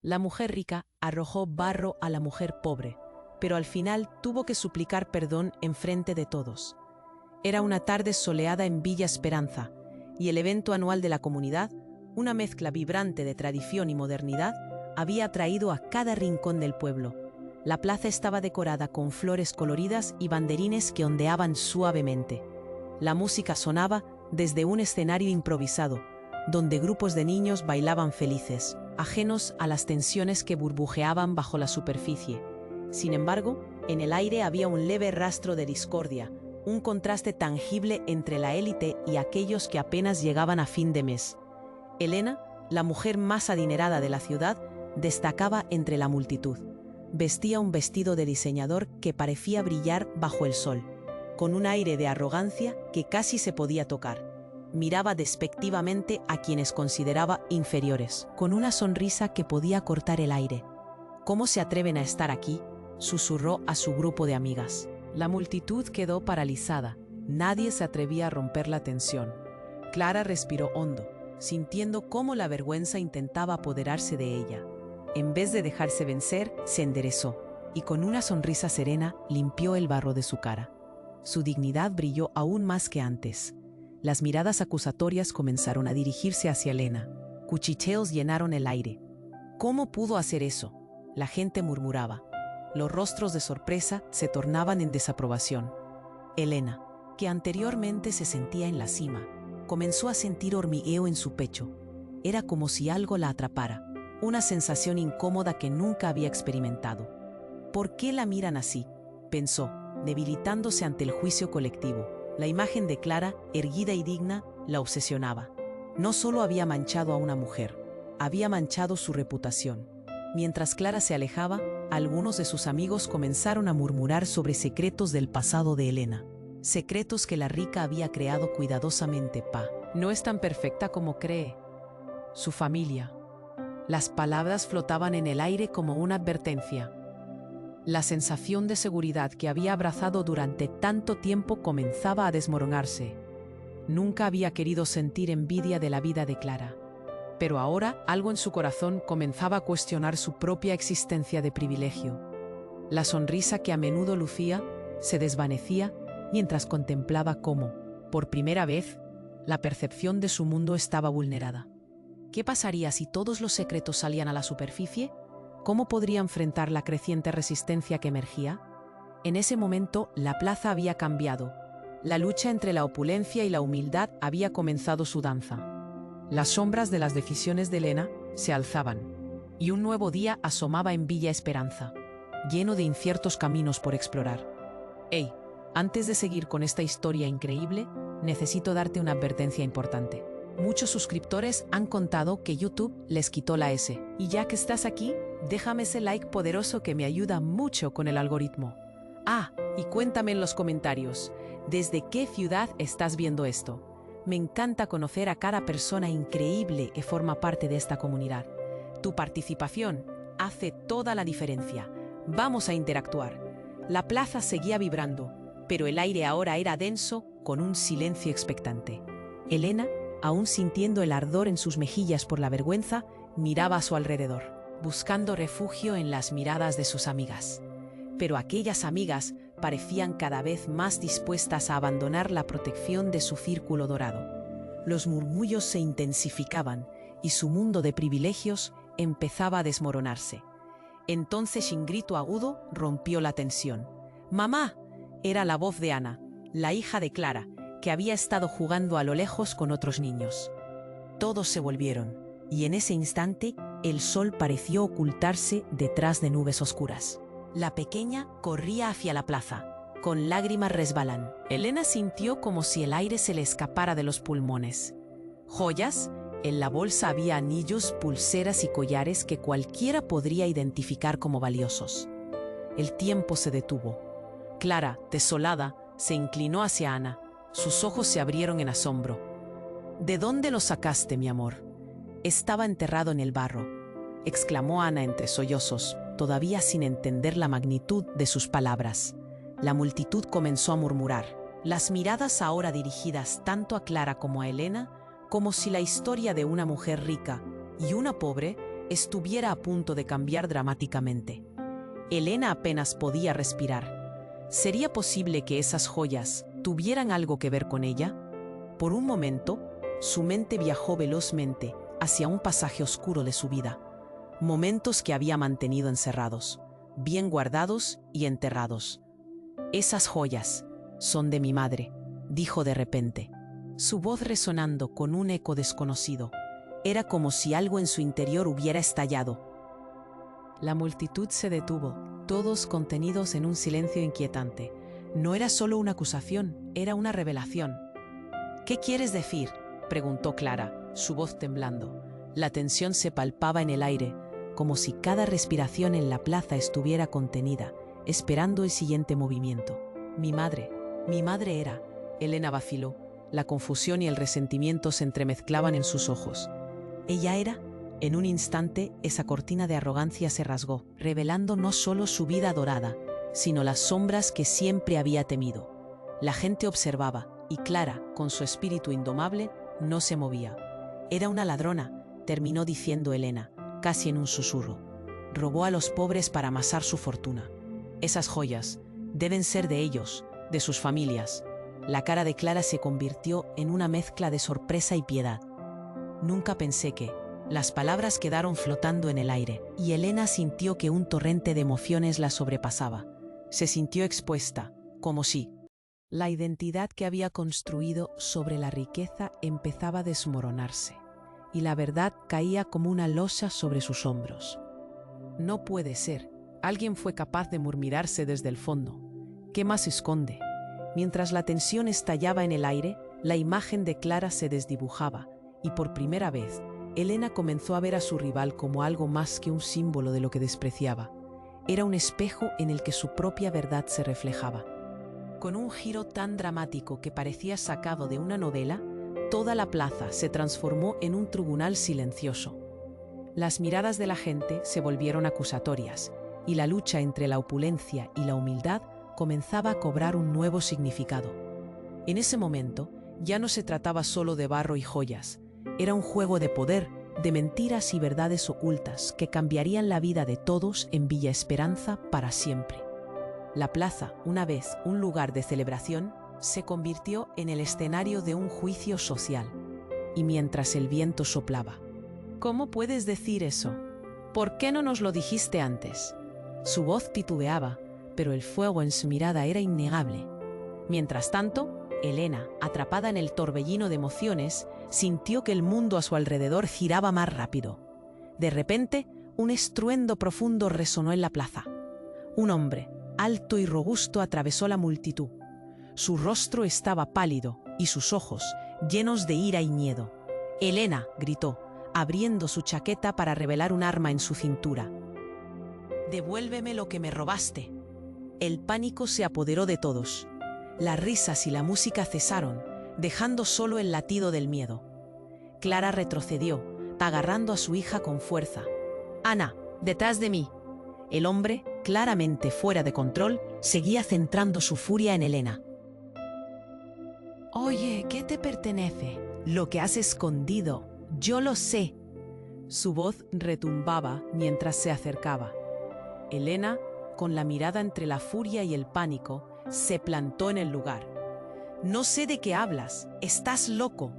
La mujer rica arrojó barro a la mujer pobre, pero al final tuvo que suplicar perdón en frente de todos. Era una tarde soleada en Villa Esperanza, y el evento anual de la comunidad, una mezcla vibrante de tradición y modernidad, había atraído a cada rincón del pueblo. La plaza estaba decorada con flores coloridas y banderines que ondeaban suavemente. La música sonaba desde un escenario improvisado, donde grupos de niños bailaban felices, ajenos a las tensiones que burbujeaban bajo la superficie. Sin embargo, en el aire había un leve rastro de discordia, un contraste tangible entre la élite y aquellos que apenas llegaban a fin de mes. Elena, la mujer más adinerada de la ciudad, destacaba entre la multitud. Vestía un vestido de diseñador que parecía brillar bajo el sol, con un aire de arrogancia que casi se podía tocar. Miraba despectivamente a quienes consideraba inferiores, con una sonrisa que podía cortar el aire. «¿Cómo se atreven a estar aquí?», susurró a su grupo de amigas. La multitud quedó paralizada. Nadie se atrevía a romper la tensión. Clara respiró hondo, sintiendo cómo la vergüenza intentaba apoderarse de ella. En vez de dejarse vencer, se enderezó y con una sonrisa serena limpió el barro de su cara. Su dignidad brilló aún más que antes. Las miradas acusatorias comenzaron a dirigirse hacia Elena. Cuchicheos llenaron el aire. «¿Cómo pudo hacer eso?», la gente murmuraba. Los rostros de sorpresa se tornaban en desaprobación. Elena, que anteriormente se sentía en la cima, comenzó a sentir hormigueo en su pecho. Era como si algo la atrapara, una sensación incómoda que nunca había experimentado. «¿Por qué la miran así?», pensó, debilitándose ante el juicio colectivo. La imagen de Clara, erguida y digna, la obsesionaba. No solo había manchado a una mujer, había manchado su reputación. Mientras Clara se alejaba, algunos de sus amigos comenzaron a murmurar sobre secretos del pasado de Elena. Secretos que la rica había creado cuidadosamente. «No es tan perfecta como cree. Su familia». Las palabras flotaban en el aire como una advertencia. La sensación de seguridad que había abrazado durante tanto tiempo comenzaba a desmoronarse. Nunca había querido sentir envidia de la vida de Clara. Pero ahora algo en su corazón comenzaba a cuestionar su propia existencia de privilegio. La sonrisa que a menudo lucía se desvanecía mientras contemplaba cómo, por primera vez, la percepción de su mundo estaba vulnerada. ¿Qué pasaría si todos los secretos salían a la superficie? ¿Cómo podría enfrentar la creciente resistencia que emergía? En ese momento, la plaza había cambiado. La lucha entre la opulencia y la humildad había comenzado su danza. Las sombras de las decisiones de Elena se alzaban, y un nuevo día asomaba en Villa Esperanza, lleno de inciertos caminos por explorar. «Hey, antes de seguir con esta historia increíble, necesito darte una advertencia importante. Muchos suscriptores han contado que YouTube les quitó la S. Y ya que estás aquí, déjame ese like poderoso que me ayuda mucho con el algoritmo. Y cuéntame en los comentarios, ¿desde qué ciudad estás viendo esto? Me encanta conocer a cada persona increíble que forma parte de esta comunidad. Tu participación hace toda la diferencia. Vamos a interactuar». La plaza seguía vibrando, pero el aire ahora era denso, con un silencio expectante. Elena, aún sintiendo el ardor en sus mejillas por la vergüenza, miraba a su alrededor, buscando refugio en las miradas de sus amigas. Pero aquellas amigas parecían cada vez más dispuestas a abandonar la protección de su círculo dorado. Los murmullos se intensificaban y su mundo de privilegios empezaba a desmoronarse. Entonces, un grito agudo rompió la tensión. «¡Mamá!», era la voz de Ana, la hija de Clara, que había estado jugando a lo lejos con otros niños. Todos se volvieron, y en ese instante el sol pareció ocultarse detrás de nubes oscuras. La pequeña corría hacia la plaza, con lágrimas resbalan. Elena sintió como si el aire se le escapara de los pulmones. ¿Joyas? En la bolsa había anillos, pulseras y collares que cualquiera podría identificar como valiosos. El tiempo se detuvo. Clara, desolada, se inclinó hacia Ana. Sus ojos se abrieron en asombro. «¿De dónde lo sacaste, mi amor?». «Estaba enterrado en el barro», exclamó Ana entre sollozos, todavía sin entender la magnitud de sus palabras. La multitud comenzó a murmurar, las miradas ahora dirigidas tanto a Clara como a Elena, como si la historia de una mujer rica y una pobre estuviera a punto de cambiar dramáticamente. Elena apenas podía respirar. ¿Sería posible que esas joyas tuvieran algo que ver con ella? Por un momento, su mente viajó velozmente hacia un pasaje oscuro de su vida. Momentos que había mantenido encerrados, bien guardados y enterrados. «Esas joyas son de mi madre», dijo de repente, su voz resonando con un eco desconocido. Era como si algo en su interior hubiera estallado. La multitud se detuvo, todos contenidos en un silencio inquietante. No era solo una acusación, era una revelación. «¿Qué quieres decir?», preguntó Clara, su voz temblando. La tensión se palpaba en el aire, como si cada respiración en la plaza estuviera contenida, esperando el siguiente movimiento. Mi madre era. Elena vaciló. La confusión y el resentimiento se entremezclaban en sus ojos. ¿Ella era? En un instante, esa cortina de arrogancia se rasgó, revelando no solo su vida dorada, sino las sombras que siempre había temido. La gente observaba, y Clara, con su espíritu indomable, no se movía. «Era una ladrona», terminó diciendo Elena, casi en un susurro. «Robó a los pobres para amasar su fortuna. Esas joyas deben ser de ellos, de sus familias». La cara de Clara se convirtió en una mezcla de sorpresa y piedad. «Nunca pensé que...». Las palabras quedaron flotando en el aire, y Elena sintió que un torrente de emociones la sobrepasaba. Se sintió expuesta, como si la identidad que había construido sobre la riqueza empezaba a desmoronarse, y la verdad caía como una losa sobre sus hombros. «No puede ser», alguien fue capaz de murmurarse desde el fondo. «¿Qué más esconde?». Mientras la tensión estallaba en el aire, la imagen de Clara se desdibujaba, y por primera vez, Elena comenzó a ver a su rival como algo más que un símbolo de lo que despreciaba. Era un espejo en el que su propia verdad se reflejaba. Con un giro tan dramático que parecía sacado de una novela, toda la plaza se transformó en un tribunal silencioso. Las miradas de la gente se volvieron acusatorias, y la lucha entre la opulencia y la humildad comenzaba a cobrar un nuevo significado. En ese momento, ya no se trataba solo de barro y joyas. Era un juego de poder, de mentiras y verdades ocultas que cambiarían la vida de todos en Villa Esperanza para siempre. La plaza, una vez un lugar de celebración, se convirtió en el escenario de un juicio social. Y mientras el viento soplaba: «¿Cómo puedes decir eso? ¿Por qué no nos lo dijiste antes?». Su voz titubeaba, pero el fuego en su mirada era innegable. Mientras tanto, Elena, atrapada en el torbellino de emociones, sintió que el mundo a su alrededor giraba más rápido. De repente, un estruendo profundo resonó en la plaza. Un hombre, alto y robusto, atravesó la multitud. Su rostro estaba pálido y sus ojos llenos de ira y miedo. «Elena», gritó, abriendo su chaqueta para revelar un arma en su cintura. «Devuélveme lo que me robaste». El pánico se apoderó de todos. Las risas y la música cesaron, dejando solo el latido del miedo. Clara retrocedió, agarrando a su hija con fuerza. «Ana, detrás de mí». El hombre, claramente fuera de control, seguía centrando su furia en Elena. «Oye, ¿qué te pertenece? Lo que has escondido, yo lo sé». Su voz retumbaba mientras se acercaba. Elena, con la mirada entre la furia y el pánico, se plantó en el lugar. «No sé de qué hablas, estás loco».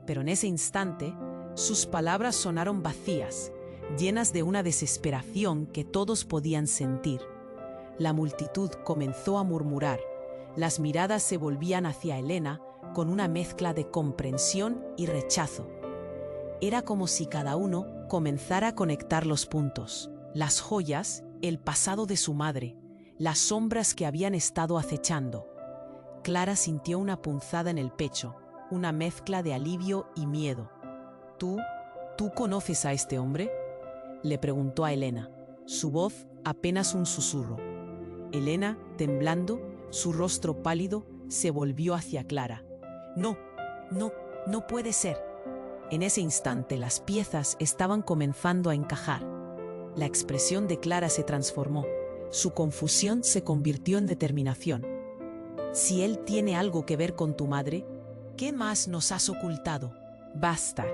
Pero en ese instante, sus palabras sonaron vacías, llenas de una desesperación que todos podían sentir. La multitud comenzó a murmurar. Las miradas se volvían hacia Elena con una mezcla de comprensión y rechazo. Era como si cada uno comenzara a conectar los puntos. Las joyas, el pasado de su madre, las sombras que habían estado acechando. Clara sintió una punzada en el pecho, una mezcla de alivio y miedo. ¿Tú conoces a este hombre?», le preguntó a Elena, su voz apenas un susurro. Elena, temblando, su rostro pálido, se volvió hacia Clara. No puede ser». En ese instante las piezas estaban comenzando a encajar. La expresión de Clara se transformó. Su confusión se convirtió en determinación. «Si él tiene algo que ver con tu madre, ¿qué más nos has ocultado?». «Basta,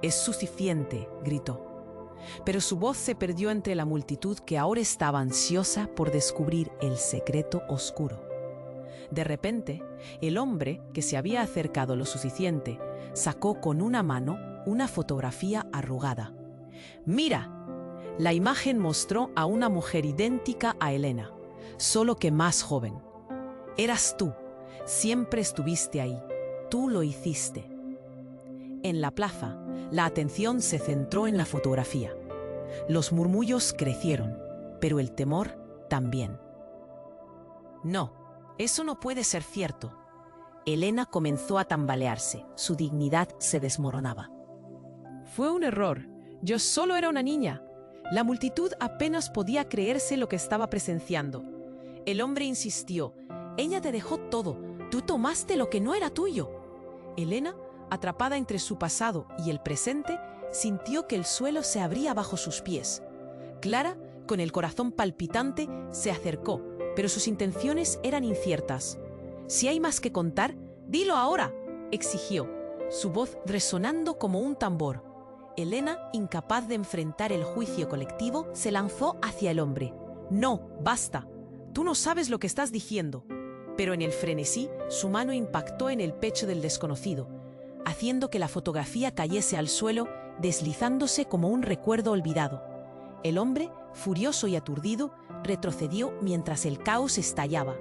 es suficiente», gritó. pero su voz se perdió entre la multitud que ahora estaba ansiosa por descubrir el secreto oscuro. De repente, el hombre, que se había acercado lo suficiente, sacó con una mano una fotografía arrugada. ¡Mira! La imagen mostró a una mujer idéntica a Elena, solo que más joven. Eras tú, siempre estuviste ahí, tú lo hiciste. En la plaza, la atención se centró en la fotografía. Los murmullos crecieron, pero el temor también. No, eso no puede ser cierto. Elena comenzó a tambalearse, su dignidad se desmoronaba. Fue un error, yo solo era una niña. La multitud apenas podía creerse lo que estaba presenciando. El hombre insistió, ella te dejó todo, tú tomaste lo que no era tuyo. Elena, atrapada entre su pasado y el presente, sintió que el suelo se abría bajo sus pies. Clara, con el corazón palpitante, se acercó, pero sus intenciones eran inciertas. «Si hay más que contar, dilo ahora», exigió, su voz resonando como un tambor. Elena, incapaz de enfrentar el juicio colectivo, se lanzó hacia el hombre. «No, basta. Tú no sabes lo que estás diciendo». Pero en el frenesí, su mano impactó en el pecho del desconocido, haciendo que la fotografía cayese al suelo, deslizándose como un recuerdo olvidado. El hombre, furioso y aturdido, retrocedió mientras el caos estallaba.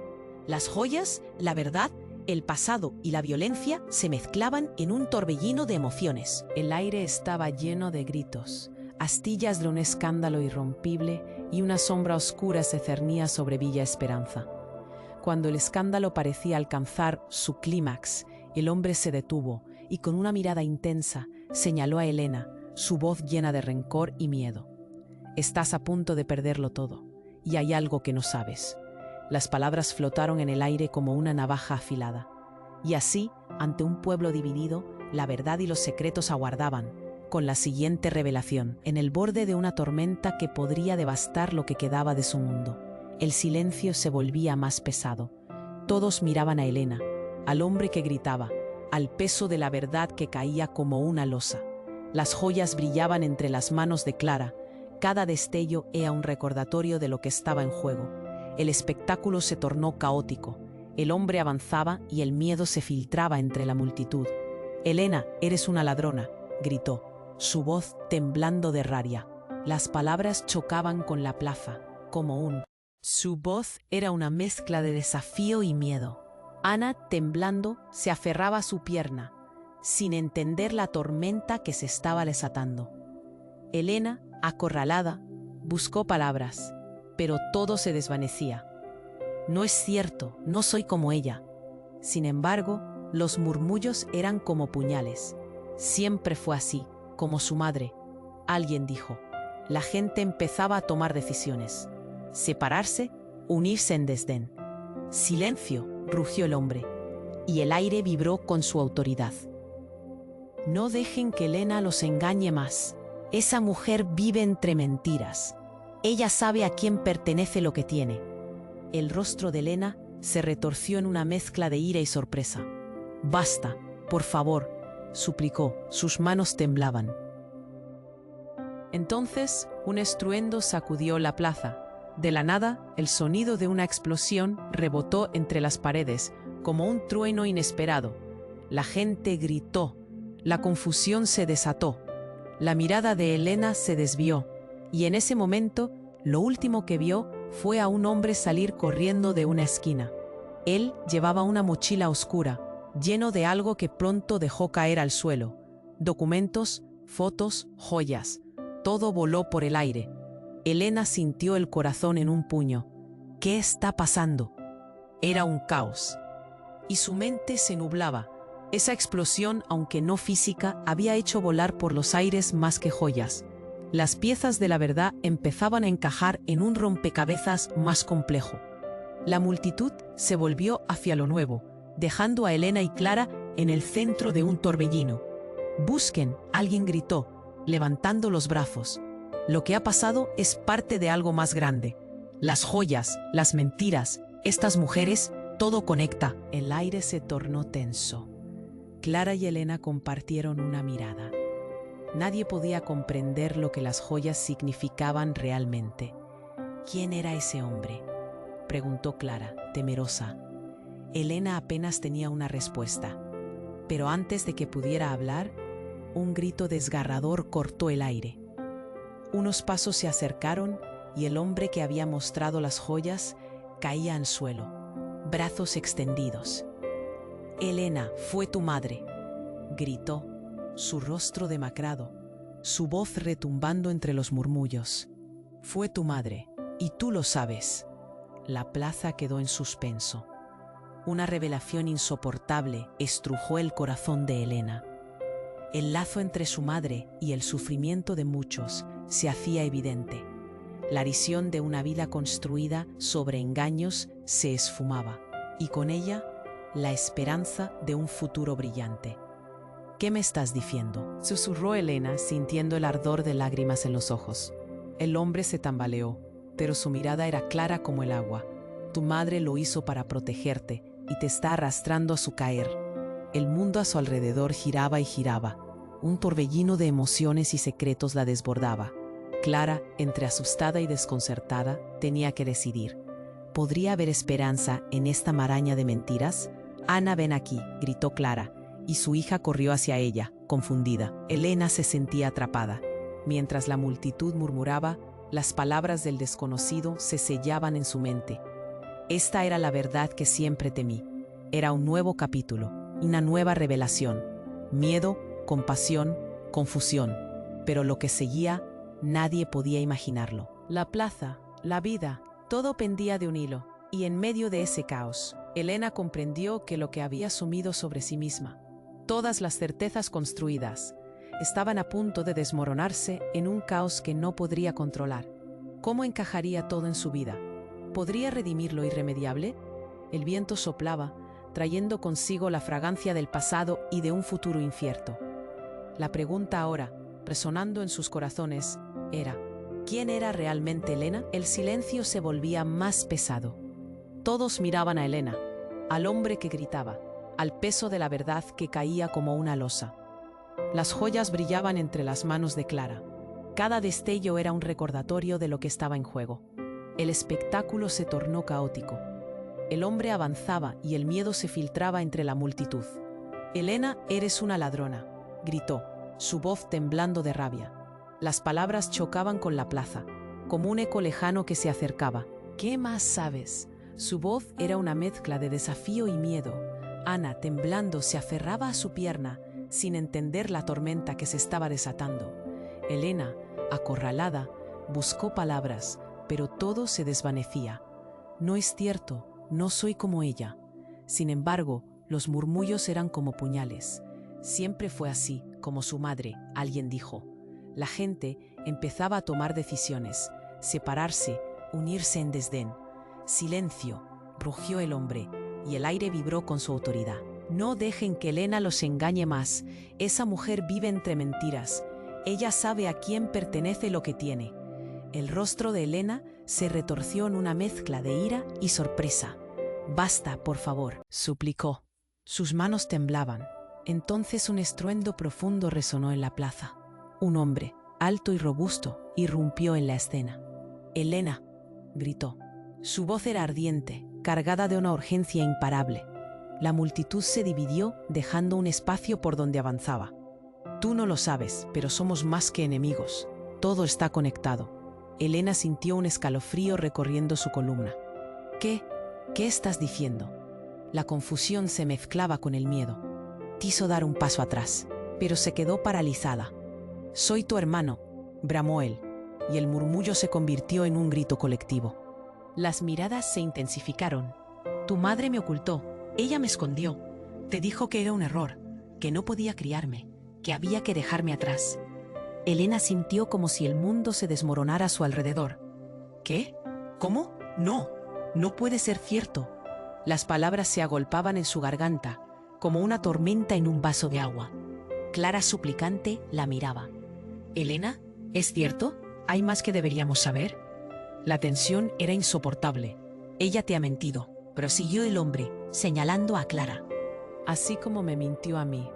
Las joyas, la verdad, el pasado y la violencia se mezclaban en un torbellino de emociones. El aire estaba lleno de gritos, astillas de un escándalo irrompible, y una sombra oscura se cernía sobre Villa Esperanza. Cuando el escándalo parecía alcanzar su clímax, el hombre se detuvo y con una mirada intensa señaló a Elena, su voz llena de rencor y miedo. «Estás a punto de perderlo todo, y hay algo que no sabes». Las palabras flotaron en el aire como una navaja afilada. Y así, ante un pueblo dividido, la verdad y los secretos aguardaban, con la siguiente revelación, en el borde de una tormenta que podría devastar lo que quedaba de su mundo. El silencio se volvía más pesado. Todos miraban a Elena, al hombre que gritaba, al peso de la verdad que caía como una losa. Las joyas brillaban entre las manos de Clara. Cada destello era un recordatorio de lo que estaba en juego. El espectáculo se tornó caótico. El hombre avanzaba y el miedo se filtraba entre la multitud. «Elena, eres una ladrona», gritó, su voz temblando de rabia. Las palabras chocaban con la plaza, como un... Su voz era una mezcla de desafío y miedo. Ana, temblando, se aferraba a su pierna, sin entender la tormenta que se estaba desatando. Elena, acorralada, buscó palabras, pero todo se desvanecía. «No es cierto, no soy como ella». Sin embargo, los murmullos eran como puñales. «Siempre fue así, como su madre», alguien dijo. La gente empezaba a tomar decisiones. Separarse, unirse en desdén. «Silencio», rugió el hombre, y el aire vibró con su autoridad. «No dejen que Elena los engañe más. Esa mujer vive entre mentiras. Ella sabe a quién pertenece lo que tiene». El rostro de Elena se retorció en una mezcla de ira y sorpresa. «Basta, por favor», suplicó, sus manos temblaban. Entonces, un estruendo sacudió la plaza. De la nada, el sonido de una explosión rebotó entre las paredes, como un trueno inesperado. La gente gritó. La confusión se desató. La mirada de Elena se desvió, y en ese momento, lo último que vio fue a un hombre salir corriendo de una esquina. Él llevaba una mochila oscura, lleno de algo que pronto dejó caer al suelo. Documentos, fotos, joyas. Todo voló por el aire. Elena sintió el corazón en un puño. ¿Qué está pasando? Era un caos. Y su mente se nublaba. Esa explosión, aunque no física, había hecho volar por los aires más que joyas. Las piezas de la verdad empezaban a encajar en un rompecabezas más complejo. La multitud se volvió hacia lo nuevo, dejando a Elena y Clara en el centro de un torbellino. «Busquen», alguien gritó, levantando los brazos. «Lo que ha pasado es parte de algo más grande. Las joyas, las mentiras, estas mujeres, todo conecta». El aire se tornó tenso. Clara y Elena compartieron una mirada. Nadie podía comprender lo que las joyas significaban realmente. ¿Quién era ese hombre?, preguntó Clara, temerosa. Elena apenas tenía una respuesta, pero antes de que pudiera hablar, un grito desgarrador cortó el aire. Unos pasos se acercaron y el hombre que había mostrado las joyas caía al suelo, brazos extendidos. «Elena, fue tu madre», gritó, su rostro demacrado, su voz retumbando entre los murmullos. «Fue tu madre, y tú lo sabes». La plaza quedó en suspenso. Una revelación insoportable estrujó el corazón de Elena. El lazo entre su madre y el sufrimiento de muchos se hacía evidente. La visión de una vida construida sobre engaños se esfumaba, y con ella la esperanza de un futuro brillante. «¿Qué me estás diciendo?», susurró Elena, sintiendo el ardor de lágrimas en los ojos. El hombre se tambaleó, pero su mirada era clara como el agua. «Tu madre lo hizo para protegerte y te está arrastrando a su caer». El mundo a su alrededor giraba y giraba. Un torbellino de emociones y secretos la desbordaba. Clara, entre asustada y desconcertada, tenía que decidir. ¿Podría haber esperanza en esta maraña de mentiras? «Ana, ven aquí», gritó Clara, y su hija corrió hacia ella, confundida. Elena se sentía atrapada. Mientras la multitud murmuraba, las palabras del desconocido se sellaban en su mente. Esta era la verdad que siempre temí. Era un nuevo capítulo, una nueva revelación. Miedo, compasión, confusión. Pero lo que seguía, nadie podía imaginarlo. La plaza, la vida, todo pendía de un hilo. Y en medio de ese caos, Elena comprendió que lo que había asumido sobre sí misma, todas las certezas construidas, estaban a punto de desmoronarse en un caos que no podría controlar. ¿Cómo encajaría todo en su vida? ¿Podría redimir lo irremediable? El viento soplaba, trayendo consigo la fragancia del pasado y de un futuro incierto. La pregunta ahora, resonando en sus corazones, era: ¿quién era realmente Elena? El silencio se volvía más pesado. Todos miraban a Elena, al hombre que gritaba, al peso de la verdad que caía como una losa. Las joyas brillaban entre las manos de Clara. Cada destello era un recordatorio de lo que estaba en juego. El espectáculo se tornó caótico. El hombre avanzaba y el miedo se filtraba entre la multitud. «Elena, eres una ladrona», gritó, su voz temblando de rabia. Las palabras chocaban con la plaza, como un eco lejano que se acercaba. «¿Qué más sabes?». Su voz era una mezcla de desafío y miedo. Ana, temblando, se aferraba a su pierna, sin entender la tormenta que se estaba desatando. Elena, acorralada, buscó palabras, pero todo se desvanecía. «No es cierto, no soy como ella». Sin embargo, los murmullos eran como puñales. «Siempre fue así, como su madre», alguien dijo. La gente empezaba a tomar decisiones, separarse, unirse en desdén. «Silencio», rugió el hombre, y el aire vibró con su autoridad. «No dejen que Elena los engañe más. Esa mujer vive entre mentiras. Ella sabe a quién pertenece lo que tiene». El rostro de Elena se retorció en una mezcla de ira y sorpresa. «Basta, por favor», suplicó. Sus manos temblaban. Entonces un estruendo profundo resonó en la plaza. Un hombre, alto y robusto, irrumpió en la escena. «Elena», gritó. Su voz era ardiente, cargada de una urgencia imparable. La multitud se dividió, dejando un espacio por donde avanzaba. «Tú no lo sabes, pero somos más que enemigos. Todo está conectado». Elena sintió un escalofrío recorriendo su columna. «¿Qué? ¿Qué estás diciendo?». La confusión se mezclaba con el miedo. Quiso dar un paso atrás, pero se quedó paralizada. «Soy tu hermano», bramó él, y el murmullo se convirtió en un grito colectivo. Las miradas se intensificaron. «Tu madre me ocultó, ella me escondió. Te dijo que era un error, que no podía criarme, que había que dejarme atrás». Elena sintió como si el mundo se desmoronara a su alrededor. «¿Qué? ¿Cómo? No, no puede ser cierto». Las palabras se agolpaban en su garganta, como una tormenta en un vaso de agua. Clara, suplicante, la miraba. «Elena, ¿es cierto? ¿Hay más que deberíamos saber?». La tensión era insoportable. «Ella te ha mentido», prosiguió el hombre, señalando a Clara. «Así como me mintió a mí.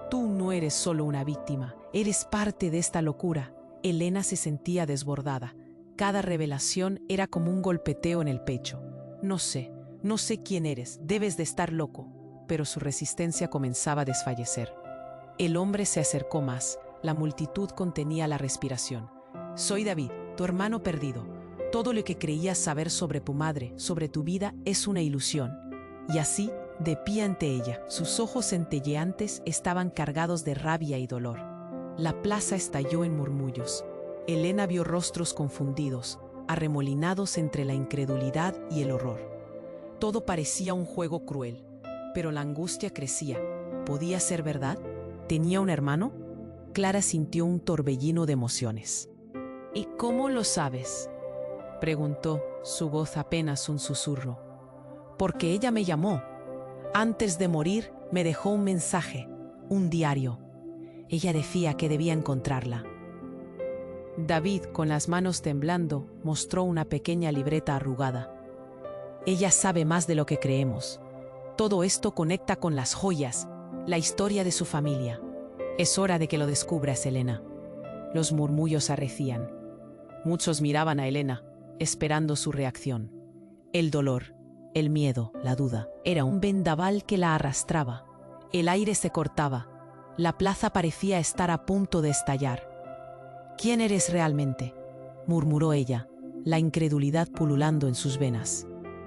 Tú no eres solo una víctima, Eres parte de esta locura. Elena se sentía desbordada. Cada revelación era como un golpeteo en el pecho. No sé quién eres, debes de estar loco. Pero su resistencia comenzaba a desfallecer. El hombre se acercó más. La multitud contenía la respiración. Soy David, tu hermano perdido. Todo lo que creías saber sobre tu madre, sobre tu vida, es una ilusión. Y así, de pie ante ella, sus ojos centelleantes estaban cargados de rabia y dolor. La plaza estalló en murmullos. Elena vio rostros confundidos, arremolinados entre la incredulidad y el horror. Todo parecía un juego cruel, pero la angustia crecía. ¿Podía ser verdad? ¿Tenía un hermano? Clara sintió un torbellino de emociones. ¿Y cómo lo sabes?, preguntó, su voz apenas un susurro. Porque ella me llamó. Antes de morir, me dejó un mensaje, un diario. Ella decía que debía encontrarla. David, con las manos temblando, mostró una pequeña libreta arrugada. Ella sabe más de lo que creemos. Todo esto conecta con las joyas, la historia de su familia. Es hora de que lo descubras, Elena. Los murmullos arrecían. Muchos miraban a Elena, esperando su reacción. El dolor, el miedo, la duda. Era un vendaval que la arrastraba. El aire se cortaba. La plaza parecía estar a punto de estallar. ¿Quién eres realmente?, murmuró ella, la incredulidad pululando en sus venas.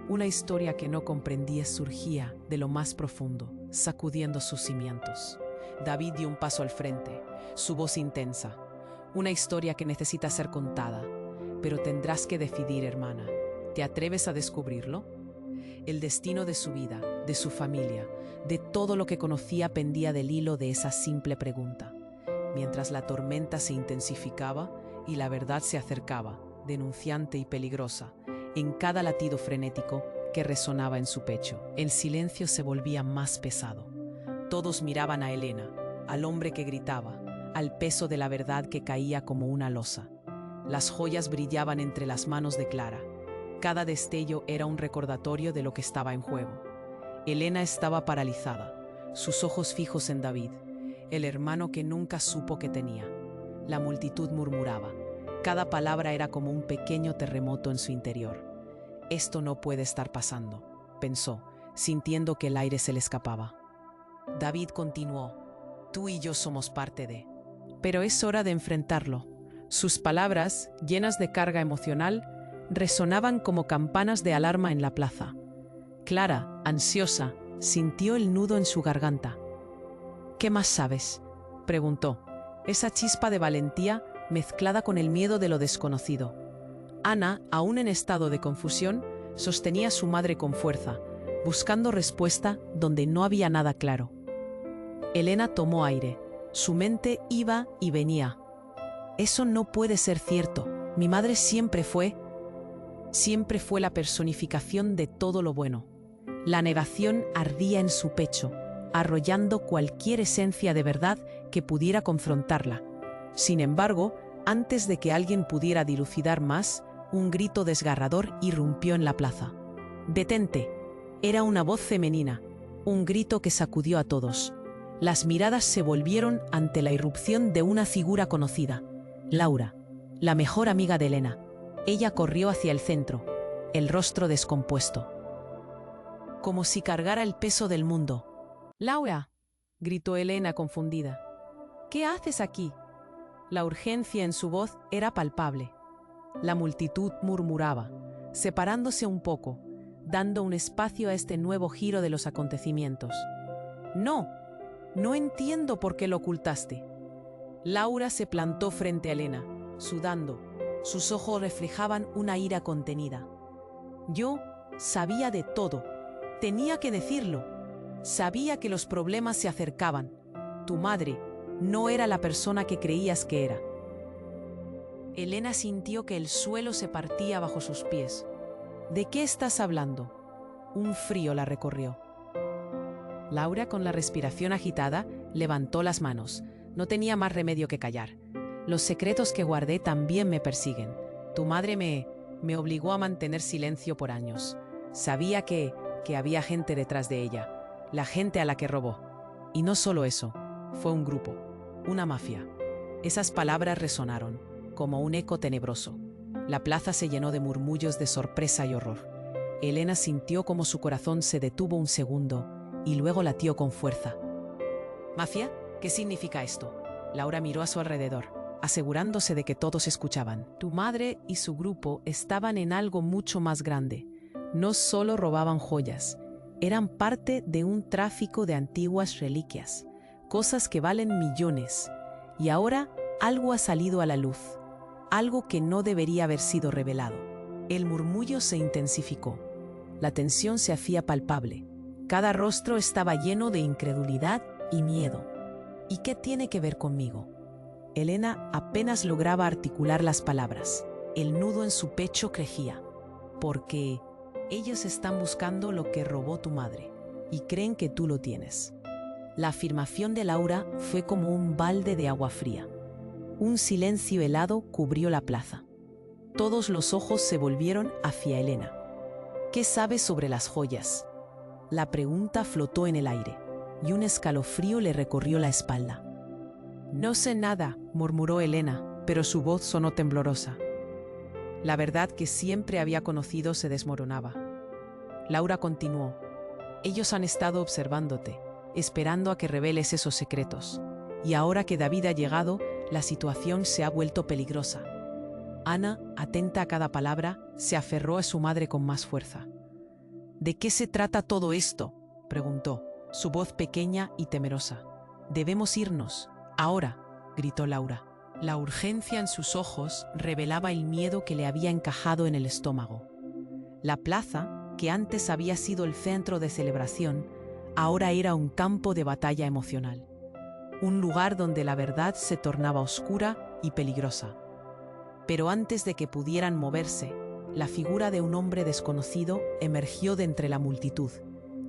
Una historia que no comprendía surgía de lo más profundo, sacudiendo sus cimientos. David dio un paso al frente, su voz intensa. Una historia que necesita ser contada, pero tendrás que decidir, hermana. ¿Te atreves a descubrirlo? El destino de su vida, de su familia, de todo lo que conocía pendía del hilo de esa simple pregunta. Mientras la tormenta se intensificaba y la verdad se acercaba, denunciante y peligrosa, en cada latido frenético que resonaba en su pecho, el silencio se volvía más pesado. Todos miraban a Elena, al hombre que gritaba, al peso de la verdad que caía como una losa. Las joyas brillaban entre las manos de Clara. Cada destello era un recordatorio de lo que estaba en juego. Elena estaba paralizada, sus ojos fijos en David, el hermano que nunca supo que tenía. La multitud murmuraba. Cada palabra era como un pequeño terremoto en su interior. Esto no puede estar pasando, pensó, sintiendo que el aire se le escapaba. David continuó. Tú y yo somos parte de... Pero es hora de enfrentarlo. Sus palabras, llenas de carga emocional, resonaban como campanas de alarma en la plaza. Clara, ansiosa, sintió el nudo en su garganta. ¿Qué más sabes?, preguntó, esa chispa de valentía mezclada con el miedo de lo desconocido. Ana, aún en estado de confusión, sostenía a su madre con fuerza, buscando respuesta donde no había nada claro. Elena tomó aire. Su mente iba y venía. Eso no puede ser cierto. Mi madre siempre fue la personificación de todo lo bueno. La negación ardía en su pecho, arrollando cualquier esencia de verdad que pudiera confrontarla. Sin embargo, antes de que alguien pudiera dilucidar más, un grito desgarrador irrumpió en la plaza. «¡Detente!». Era una voz femenina, un grito que sacudió a todos. Las miradas se volvieron ante la irrupción de una figura conocida, Laura, la mejor amiga de Elena. Ella corrió hacia el centro, el rostro descompuesto, como si cargara el peso del mundo. «¡Laura!», gritó Elena confundida. «¿Qué haces aquí?». La urgencia en su voz era palpable. La multitud murmuraba, separándose un poco, dando un espacio a este nuevo giro de los acontecimientos. No entiendo por qué lo ocultaste». Laura se plantó frente a Elena, sudando. Sus ojos reflejaban una ira contenida. «Yo sabía de todo. Tenía que decirlo. Sabía que los problemas se acercaban. Tu madre no era la persona que creías que era». Elena sintió que el suelo se partía bajo sus pies. «¿De qué estás hablando?». Un frío la recorrió. Laura, con la respiración agitada, levantó las manos. No tenía más remedio que callar. «Los secretos que guardé también me persiguen. Tu madre me obligó a mantener silencio por años. Sabía que había gente detrás de ella, la gente a la que robó. Y no solo eso, fue un grupo, una mafia. Esas palabras resonaron, como un eco tenebroso. La plaza se llenó de murmullos de sorpresa y horror. Elena sintió como su corazón se detuvo un segundo y luego latió con fuerza. ¿Mafia? ¿Qué significa esto? Laura miró a su alrededor, asegurándose de que todos escuchaban. Tu madre y su grupo estaban en algo mucho más grande. No solo robaban joyas, eran parte de un tráfico de antiguas reliquias, cosas que valen millones. Y ahora algo ha salido a la luz, algo que no debería haber sido revelado. El murmullo se intensificó. La tensión se hacía palpable. Cada rostro estaba lleno de incredulidad y miedo. ¿Y qué tiene que ver conmigo? Elena apenas lograba articular las palabras. El nudo en su pecho crecía. Porque ellos están buscando lo que robó tu madre y creen que tú lo tienes. La afirmación de Laura fue como un balde de agua fría. Un silencio helado cubrió la plaza. Todos los ojos se volvieron hacia Elena. ¿Qué sabes sobre las joyas? La pregunta flotó en el aire, y un escalofrío le recorrió la espalda. No sé nada, murmuró Elena, pero su voz sonó temblorosa. La verdad que siempre había conocido se desmoronaba. Laura continuó. Ellos han estado observándote, esperando a que reveles esos secretos. Y ahora que David ha llegado, la situación se ha vuelto peligrosa. Ana, atenta a cada palabra, se aferró a su madre con más fuerza. ¿De qué se trata todo esto?, preguntó, su voz pequeña y temerosa. Debemos irnos, ahora, gritó Laura. La urgencia en sus ojos revelaba el miedo que le había encajado en el estómago. La plaza, que antes había sido el centro de celebración, ahora era un campo de batalla emocional. Un lugar donde la verdad se tornaba oscura y peligrosa. Pero antes de que pudieran moverse, la figura de un hombre desconocido emergió de entre la multitud,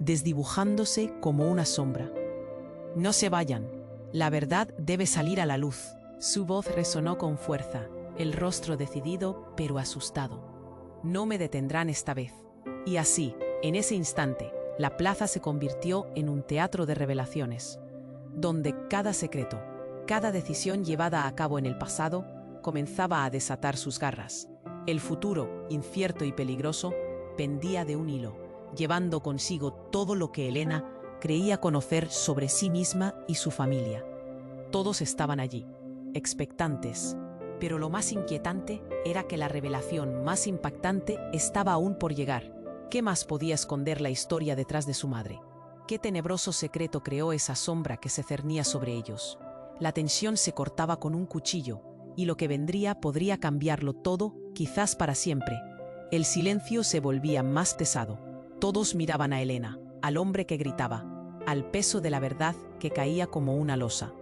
desdibujándose como una sombra. No se vayan, la verdad debe salir a la luz. Su voz resonó con fuerza, el rostro decidido pero asustado. No me detendrán esta vez. Y así, en ese instante, la plaza se convirtió en un teatro de revelaciones, donde cada secreto, cada decisión llevada a cabo en el pasado, comenzaba a desatar sus garras. El futuro, incierto y peligroso, pendía de un hilo, llevando consigo todo lo que Elena creía conocer sobre sí misma y su familia. Todos estaban allí, expectantes, pero lo más inquietante era que la revelación más impactante estaba aún por llegar. ¿Qué más podía esconder la historia detrás de su madre? ¿Qué tenebroso secreto creó esa sombra que se cernía sobre ellos? La tensión se cortaba con un cuchillo, y lo que vendría podría cambiarlo todo, quizás para siempre. El silencio se volvía más pesado. Todos miraban a Elena, al hombre que gritaba, al peso de la verdad que caía como una losa.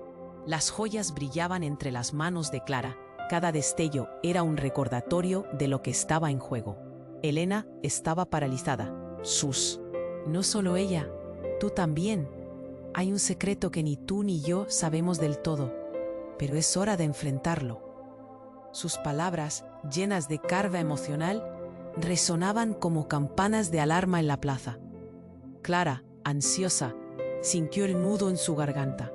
Las joyas brillaban entre las manos de Clara. Cada destello era un recordatorio de lo que estaba en juego. Elena estaba paralizada. No solo ella, tú también. Hay un secreto que ni tú ni yo sabemos del todo, pero es hora de enfrentarlo. Sus palabras, llenas de carga emocional, resonaban como campanas de alarma en la plaza. Clara, ansiosa, sintió el nudo en su garganta.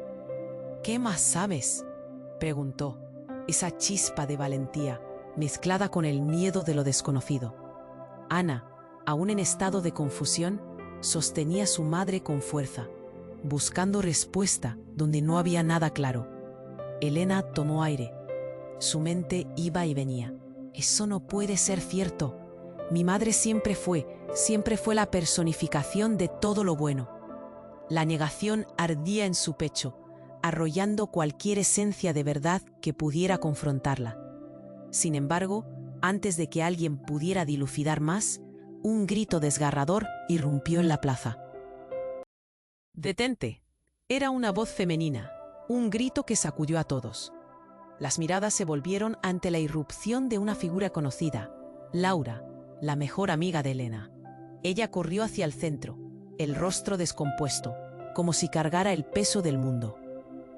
¿Qué más sabes?, preguntó, esa chispa de valentía, mezclada con el miedo de lo desconocido. Ana, aún en estado de confusión, sostenía a su madre con fuerza, buscando respuesta donde no había nada claro. Elena tomó aire. Su mente iba y venía. Eso no puede ser cierto. Mi madre siempre fue la personificación de todo lo bueno. La negación ardía en su pecho, arrollando cualquier esencia de verdad que pudiera confrontarla. Sin embargo, antes de que alguien pudiera dilucidar más, un grito desgarrador irrumpió en la plaza. «¡Detente!». Era una voz femenina, un grito que sacudió a todos. Las miradas se volvieron ante la irrupción de una figura conocida, Laura, la mejor amiga de Elena. Ella corrió hacia el centro, el rostro descompuesto, como si cargara el peso del mundo.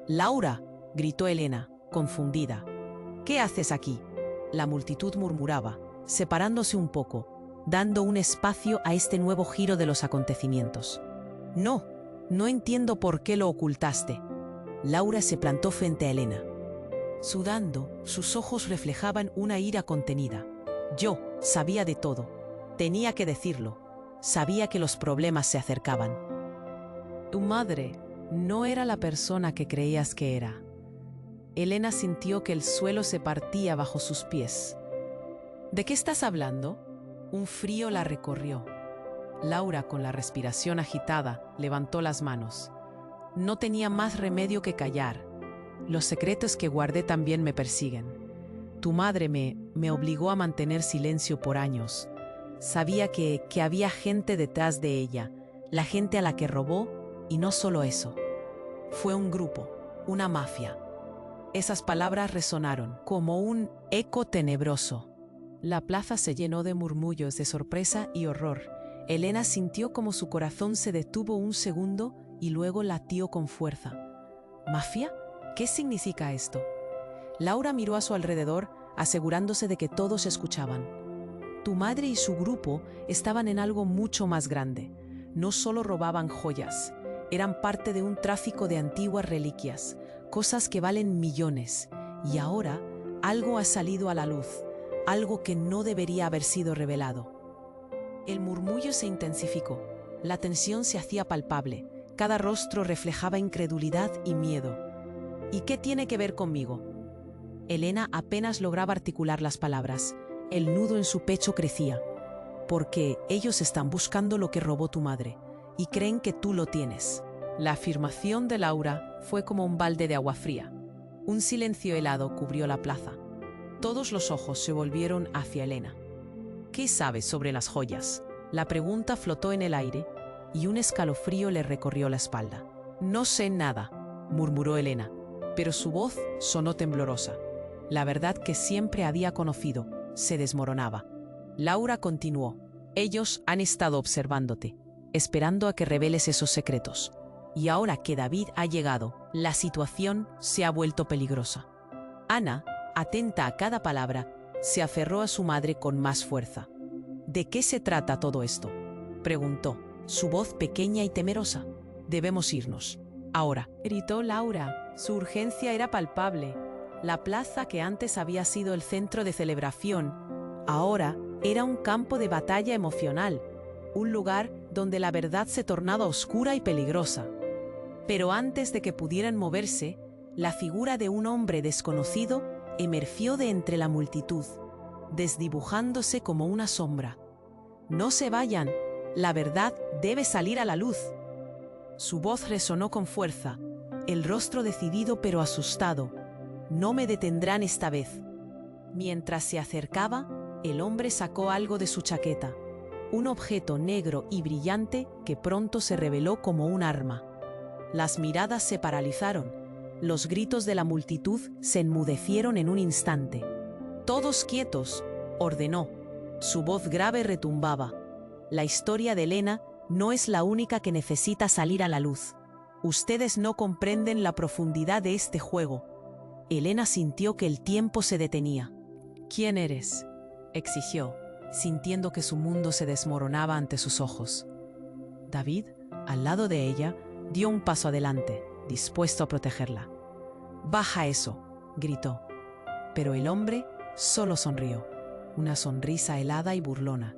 «¡Laura!», gritó Elena, confundida. «¿Qué haces aquí?». La multitud murmuraba, separándose un poco, dando un espacio a este nuevo giro de los acontecimientos. No entiendo por qué lo ocultaste». Laura se plantó frente a Elena. Sudando, sus ojos reflejaban una ira contenida. Yo sabía de todo. Tenía que decirlo. Sabía que los problemas se acercaban. Tu madre no era la persona que creías que era. Elena sintió que el suelo se partía bajo sus pies. ¿De qué estás hablando? Un frío la recorrió. Laura, con la respiración agitada, levantó las manos. No tenía más remedio que callar. Los secretos que guardé también me persiguen. Tu madre me obligó a mantener silencio por años. Sabía que había gente detrás de ella, la gente a la que robó, y no solo eso. Fue un grupo, una mafia. Esas palabras resonaron como un eco tenebroso. La plaza se llenó de murmullos de sorpresa y horror. Elena sintió como su corazón se detuvo un segundo y luego latió con fuerza. ¿Mafia? ¿Qué significa esto? Laura miró a su alrededor, asegurándose de que todos escuchaban. Tu madre y su grupo estaban en algo mucho más grande. No solo robaban joyas, eran parte de un tráfico de antiguas reliquias, cosas que valen millones. Y ahora algo ha salido a la luz, algo que no debería haber sido revelado. El murmullo se intensificó, la tensión se hacía palpable, cada rostro reflejaba incredulidad y miedo. ¿Y qué tiene que ver conmigo? Elena apenas lograba articular las palabras. El nudo en su pecho crecía. Porque ellos están buscando lo que robó tu madre y creen que tú lo tienes. La afirmación de Laura fue como un balde de agua fría. Un silencio helado cubrió la plaza. Todos los ojos se volvieron hacia Elena. ¿Qué sabes sobre las joyas? La pregunta flotó en el aire y un escalofrío le recorrió la espalda. No sé nada, murmuró Elena, pero su voz sonó temblorosa. La verdad que siempre había conocido se desmoronaba. Laura continuó. Ellos han estado observándote, esperando a que reveles esos secretos. Y ahora que David ha llegado, la situación se ha vuelto peligrosa. Ana, atenta a cada palabra, se aferró a su madre con más fuerza. ¿De qué se trata todo esto?, preguntó, su voz pequeña y temerosa. Debemos irnos. Ahora, gritó Laura. Su urgencia era palpable. La plaza que antes había sido el centro de celebración, ahora era un campo de batalla emocional, un lugar donde la verdad se tornaba oscura y peligrosa. Pero antes de que pudieran moverse, la figura de un hombre desconocido emergió de entre la multitud, desdibujándose como una sombra. No se vayan, la verdad debe salir a la luz. Su voz resonó con fuerza, el rostro decidido pero asustado. No me detendrán esta vez. Mientras se acercaba, el hombre sacó algo de su chaqueta, un objeto negro y brillante que pronto se reveló como un arma. Las miradas se paralizaron, los gritos de la multitud se enmudecieron en un instante. «Todos quietos», ordenó. Su voz grave retumbaba. La historia de Elena no es la única que necesita salir a la luz. Ustedes no comprenden la profundidad de este juego. Elena sintió que el tiempo se detenía. «¿Quién eres?», exigió, sintiendo que su mundo se desmoronaba ante sus ojos. David, al lado de ella, dio un paso adelante, dispuesto a protegerla. «Baja eso», gritó. Pero el hombre solo sonrió, una sonrisa helada y burlona.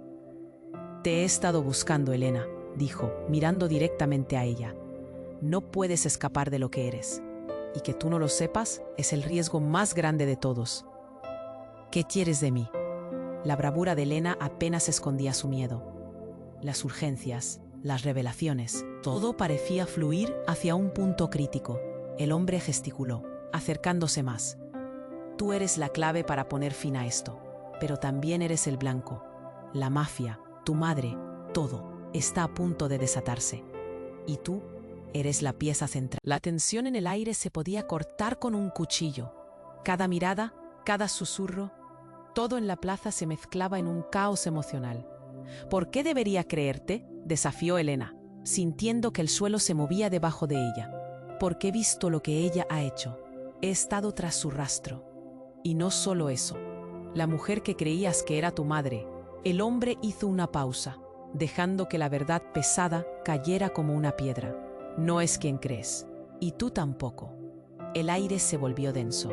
«Te he estado buscando, Elena», dijo, mirando directamente a ella. «No puedes escapar de lo que eres. Y que tú no lo sepas es el riesgo más grande de todos». «¿Qué quieres de mí?». La bravura de Elena apenas escondía su miedo. Las urgencias, las revelaciones, todo parecía fluir hacia un punto crítico. El hombre gesticuló, acercándose más. «Tú eres la clave para poner fin a esto, pero también eres el blanco. La mafia, tu madre, todo está a punto de desatarse. Y tú eres la pieza central». La tensión en el aire se podía cortar con un cuchillo. Cada mirada, cada susurro, todo en la plaza se mezclaba en un caos emocional. «¿Por qué debería creerte?», desafió Elena, sintiendo que el suelo se movía debajo de ella. «Porque he visto lo que ella ha hecho. He estado tras su rastro. Y no solo eso. La mujer que creías que era tu madre». El hombre hizo una pausa, dejando que la verdad pesada cayera como una piedra. «No es quien crees. Y tú tampoco». El aire se volvió denso.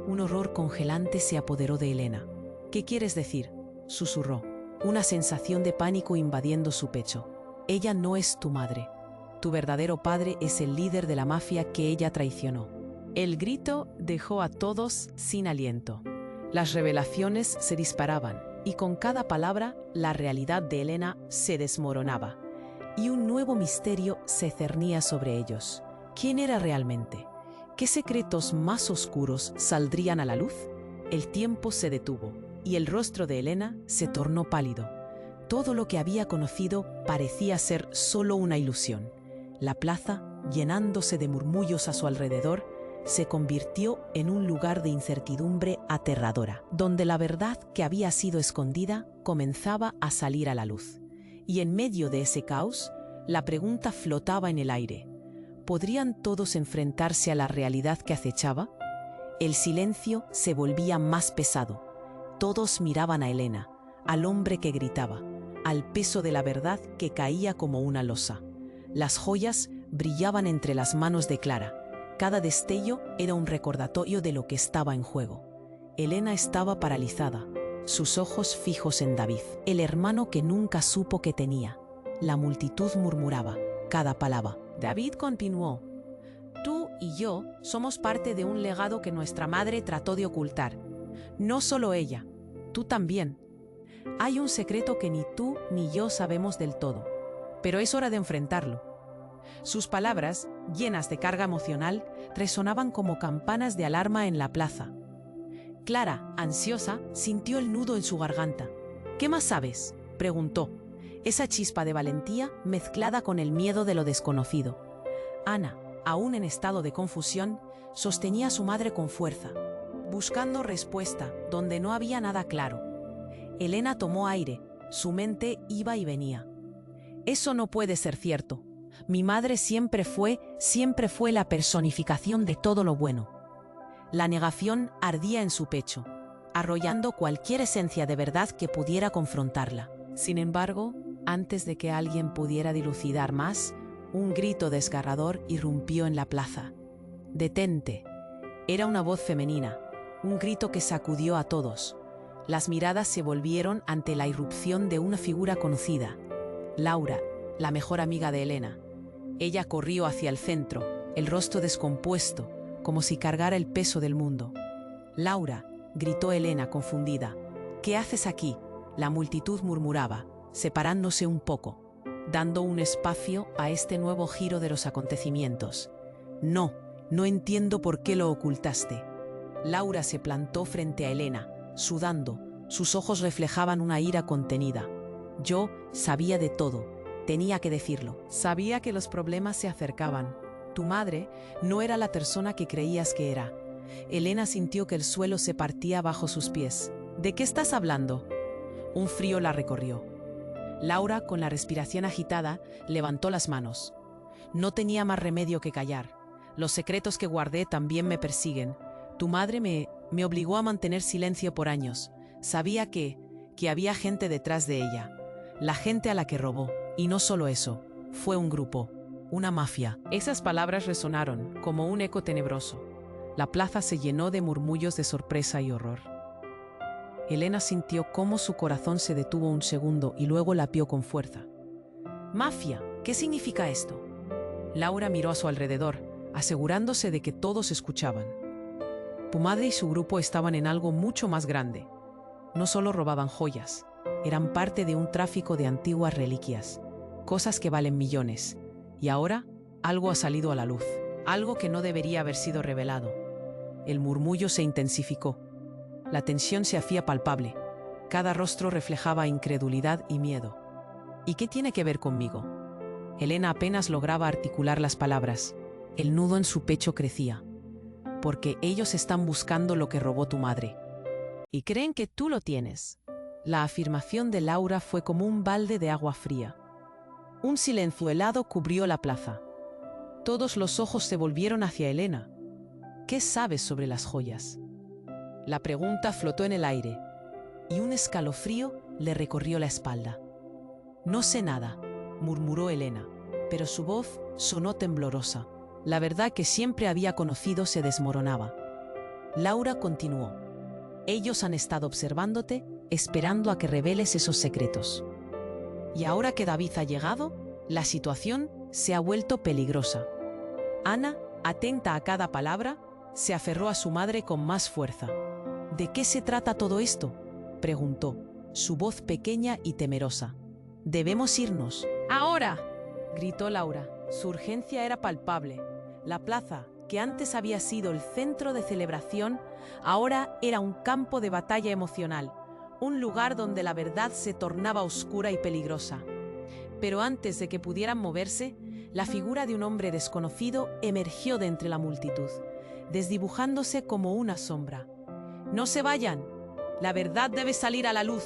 Un horror congelante se apoderó de Elena. ¿Qué quieres decir?, susurró, una sensación de pánico invadiendo su pecho. Ella no es tu madre. Tu verdadero padre es el líder de la mafia que ella traicionó. El grito dejó a todos sin aliento. Las revelaciones se disparaban y con cada palabra la realidad de Elena se desmoronaba. Y un nuevo misterio se cernía sobre ellos. ¿Quién era realmente? ¿Qué secretos más oscuros saldrían a la luz? El tiempo se detuvo y el rostro de Elena se tornó pálido. Todo lo que había conocido parecía ser solo una ilusión. La plaza, llenándose de murmullos a su alrededor, se convirtió en un lugar de incertidumbre aterradora, donde la verdad que había sido escondida comenzaba a salir a la luz. Y en medio de ese caos, la pregunta flotaba en el aire. ¿Podrían todos enfrentarse a la realidad que acechaba? El silencio se volvía más pesado. Todos miraban a Elena, al hombre que gritaba, al peso de la verdad que caía como una losa. Las joyas brillaban entre las manos de Clara. Cada destello era un recordatorio de lo que estaba en juego. Elena estaba paralizada, sus ojos fijos en David, el hermano que nunca supo que tenía. La multitud murmuraba cada palabra. David continuó: tú y yo somos parte de un legado que nuestra madre trató de ocultar. No solo ella, tú también. Hay un secreto que ni tú ni yo sabemos del todo, pero es hora de enfrentarlo. Sus palabras, llenas de carga emocional, resonaban como campanas de alarma en la plaza. Clara, ansiosa, sintió el nudo en su garganta. ¿Qué más sabes?, preguntó, esa chispa de valentía mezclada con el miedo de lo desconocido. Ana, aún en estado de confusión, sostenía a su madre con fuerza, buscando respuesta donde no había nada claro. Elena tomó aire, su mente iba y venía. Eso no puede ser cierto. Mi madre siempre fue la personificación de todo lo bueno. La negación ardía en su pecho, arrollando cualquier esencia de verdad que pudiera confrontarla. Sin embargo, antes de que alguien pudiera dilucidar más, un grito desgarrador irrumpió en la plaza. «¡Detente!». Era una voz femenina, un grito que sacudió a todos. Las miradas se volvieron ante la irrupción de una figura conocida, Laura, la mejor amiga de Elena. Ella corrió hacia el centro, el rostro descompuesto, como si cargara el peso del mundo. «Laura», gritó Elena confundida. «¿Qué haces aquí?». La multitud murmuraba, separándose un poco, dando un espacio a este nuevo giro de los acontecimientos. «No entiendo por qué lo ocultaste». Laura se plantó frente a Elena, sudando, sus ojos reflejaban una ira contenida. «Yo sabía de todo, tenía que decirlo. Sabía que los problemas se acercaban. Tu madre no era la persona que creías que era». Elena sintió que el suelo se partía bajo sus pies. «¿De qué estás hablando?». Un frío la recorrió. Laura, con la respiración agitada, levantó las manos. «No tenía más remedio que callar. Los secretos que guardé también me persiguen. Tu madre me obligó a mantener silencio por años. Sabía que había gente detrás de ella. La gente a la que robó. Y no solo eso, fue un grupo, una mafia». Esas palabras resonaron como un eco tenebroso. La plaza se llenó de murmullos de sorpresa y horror. Elena sintió cómo su corazón se detuvo un segundo y luego latió con fuerza. «¿Mafia? ¿Qué significa esto?». Laura miró a su alrededor, asegurándose de que todos escuchaban. Tu madre y su grupo estaban en algo mucho más grande. No solo robaban joyas, eran parte de un tráfico de antiguas reliquias, cosas que valen millones. Y ahora, algo ha salido a la luz, algo que no debería haber sido revelado. El murmullo se intensificó. La tensión se hacía palpable. Cada rostro reflejaba incredulidad y miedo. ¿Y qué tiene que ver conmigo?». Elena apenas lograba articular las palabras. El nudo en su pecho crecía. «Porque ellos están buscando lo que robó tu madre. Y creen que tú lo tienes». La afirmación de Laura fue como un balde de agua fría. Un silencio helado cubrió la plaza. Todos los ojos se volvieron hacia Elena. «¿Qué sabes sobre las joyas?». La pregunta flotó en el aire, y un escalofrío le recorrió la espalda. «No sé nada», murmuró Elena, pero su voz sonó temblorosa. La verdad que siempre había conocido se desmoronaba. Laura continuó. Ellos han estado observándote, esperando a que reveles esos secretos. Y ahora que David ha llegado, la situación se ha vuelto peligrosa. Ana, atenta a cada palabra, se aferró a su madre con más fuerza. ¿De qué se trata todo esto?, preguntó, su voz pequeña y temerosa. «Debemos irnos». «¡Ahora!», gritó Laura. Su urgencia era palpable. La plaza, que antes había sido el centro de celebración, ahora era un campo de batalla emocional, un lugar donde la verdad se tornaba oscura y peligrosa. Pero antes de que pudieran moverse, la figura de un hombre desconocido emergió de entre la multitud, desdibujándose como una sombra. «¡No se vayan! La verdad debe salir a la luz».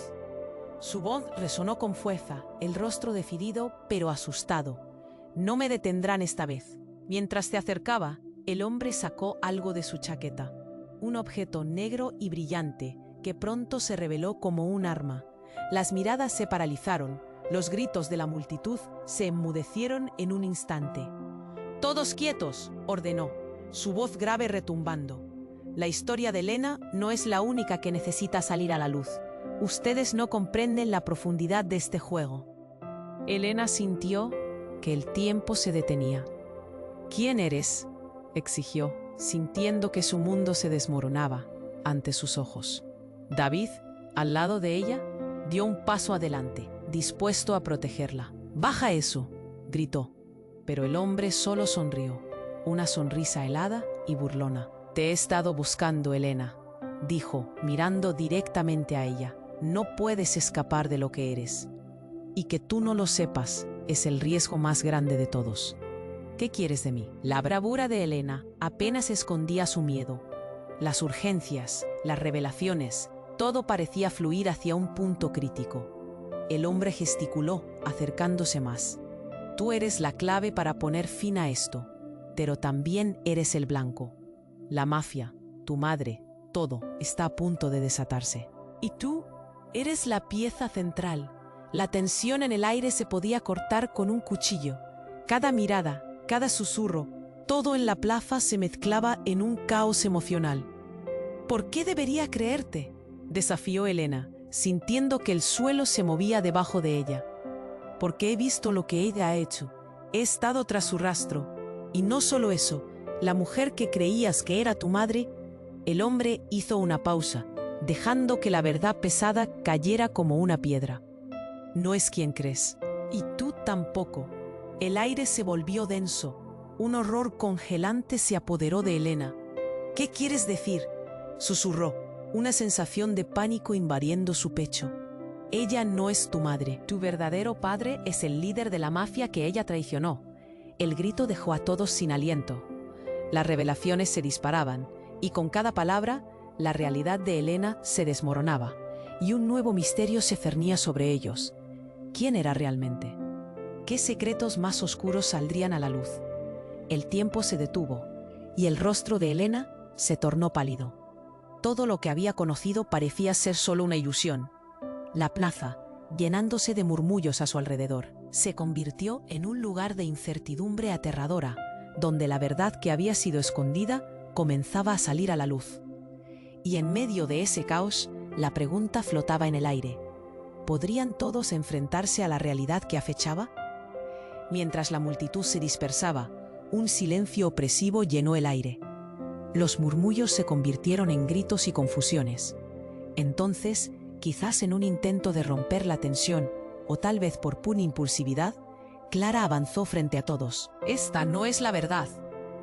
Su voz resonó con fuerza, el rostro decidido pero asustado. «No me detendrán esta vez». Mientras se acercaba, el hombre sacó algo de su chaqueta, un objeto negro y brillante que pronto se reveló como un arma. Las miradas se paralizaron, los gritos de la multitud se enmudecieron en un instante. «¡Todos quietos!», ordenó, su voz grave retumbando. «La historia de Elena no es la única que necesita salir a la luz. Ustedes no comprenden la profundidad de este juego». Elena sintió que el tiempo se detenía. «¿Quién eres?», exigió, sintiendo que su mundo se desmoronaba ante sus ojos. David, al lado de ella, dio un paso adelante, dispuesto a protegerla. «¡Baja eso!», gritó, pero el hombre solo sonrió, una sonrisa helada y burlona. «Te he estado buscando, Elena», dijo, mirando directamente a ella. «No puedes escapar de lo que eres. Y que tú no lo sepas es el riesgo más grande de todos». «¿Qué quieres de mí?». La bravura de Elena apenas escondía su miedo. Las urgencias, las revelaciones, todo parecía fluir hacia un punto crítico. El hombre gesticuló, acercándose más. «Tú eres la clave para poner fin a esto, pero también eres el blanco. La mafia, tu madre, todo está a punto de desatarse. Y tú eres la pieza central». La tensión en el aire se podía cortar con un cuchillo. Cada mirada, cada susurro, todo en la plaza se mezclaba en un caos emocional. «¿Por qué debería creerte?», desafió Elena, sintiendo que el suelo se movía debajo de ella. «Porque he visto lo que ella ha hecho. He estado tras su rastro. Y no solo eso, la mujer que creías que era tu madre». El hombre hizo una pausa, dejando que la verdad pesada cayera como una piedra. «No es quien crees. Y tú tampoco». El aire se volvió denso. Un horror congelante se apoderó de Elena. «¿Qué quieres decir?», susurró, una sensación de pánico invadiendo su pecho. «Ella no es tu madre. Tu verdadero padre es el líder de la mafia que ella traicionó». El grito dejó a todos sin aliento. Las revelaciones se disparaban, y con cada palabra, la realidad de Elena se desmoronaba, y un nuevo misterio se cernía sobre ellos. ¿Quién era realmente? ¿Qué secretos más oscuros saldrían a la luz? El tiempo se detuvo, y el rostro de Elena se tornó pálido. Todo lo que había conocido parecía ser solo una ilusión. La plaza, llenándose de murmullos a su alrededor, se convirtió en un lugar de incertidumbre aterradora, donde la verdad que había sido escondida comenzaba a salir a la luz. Y en medio de ese caos, la pregunta flotaba en el aire. ¿Podrían todos enfrentarse a la realidad que acechaba? Mientras la multitud se dispersaba, un silencio opresivo llenó el aire. Los murmullos se convirtieron en gritos y confusiones. Entonces, quizás en un intento de romper la tensión, o tal vez por pura impulsividad, Clara avanzó frente a todos. «Esta no es la verdad.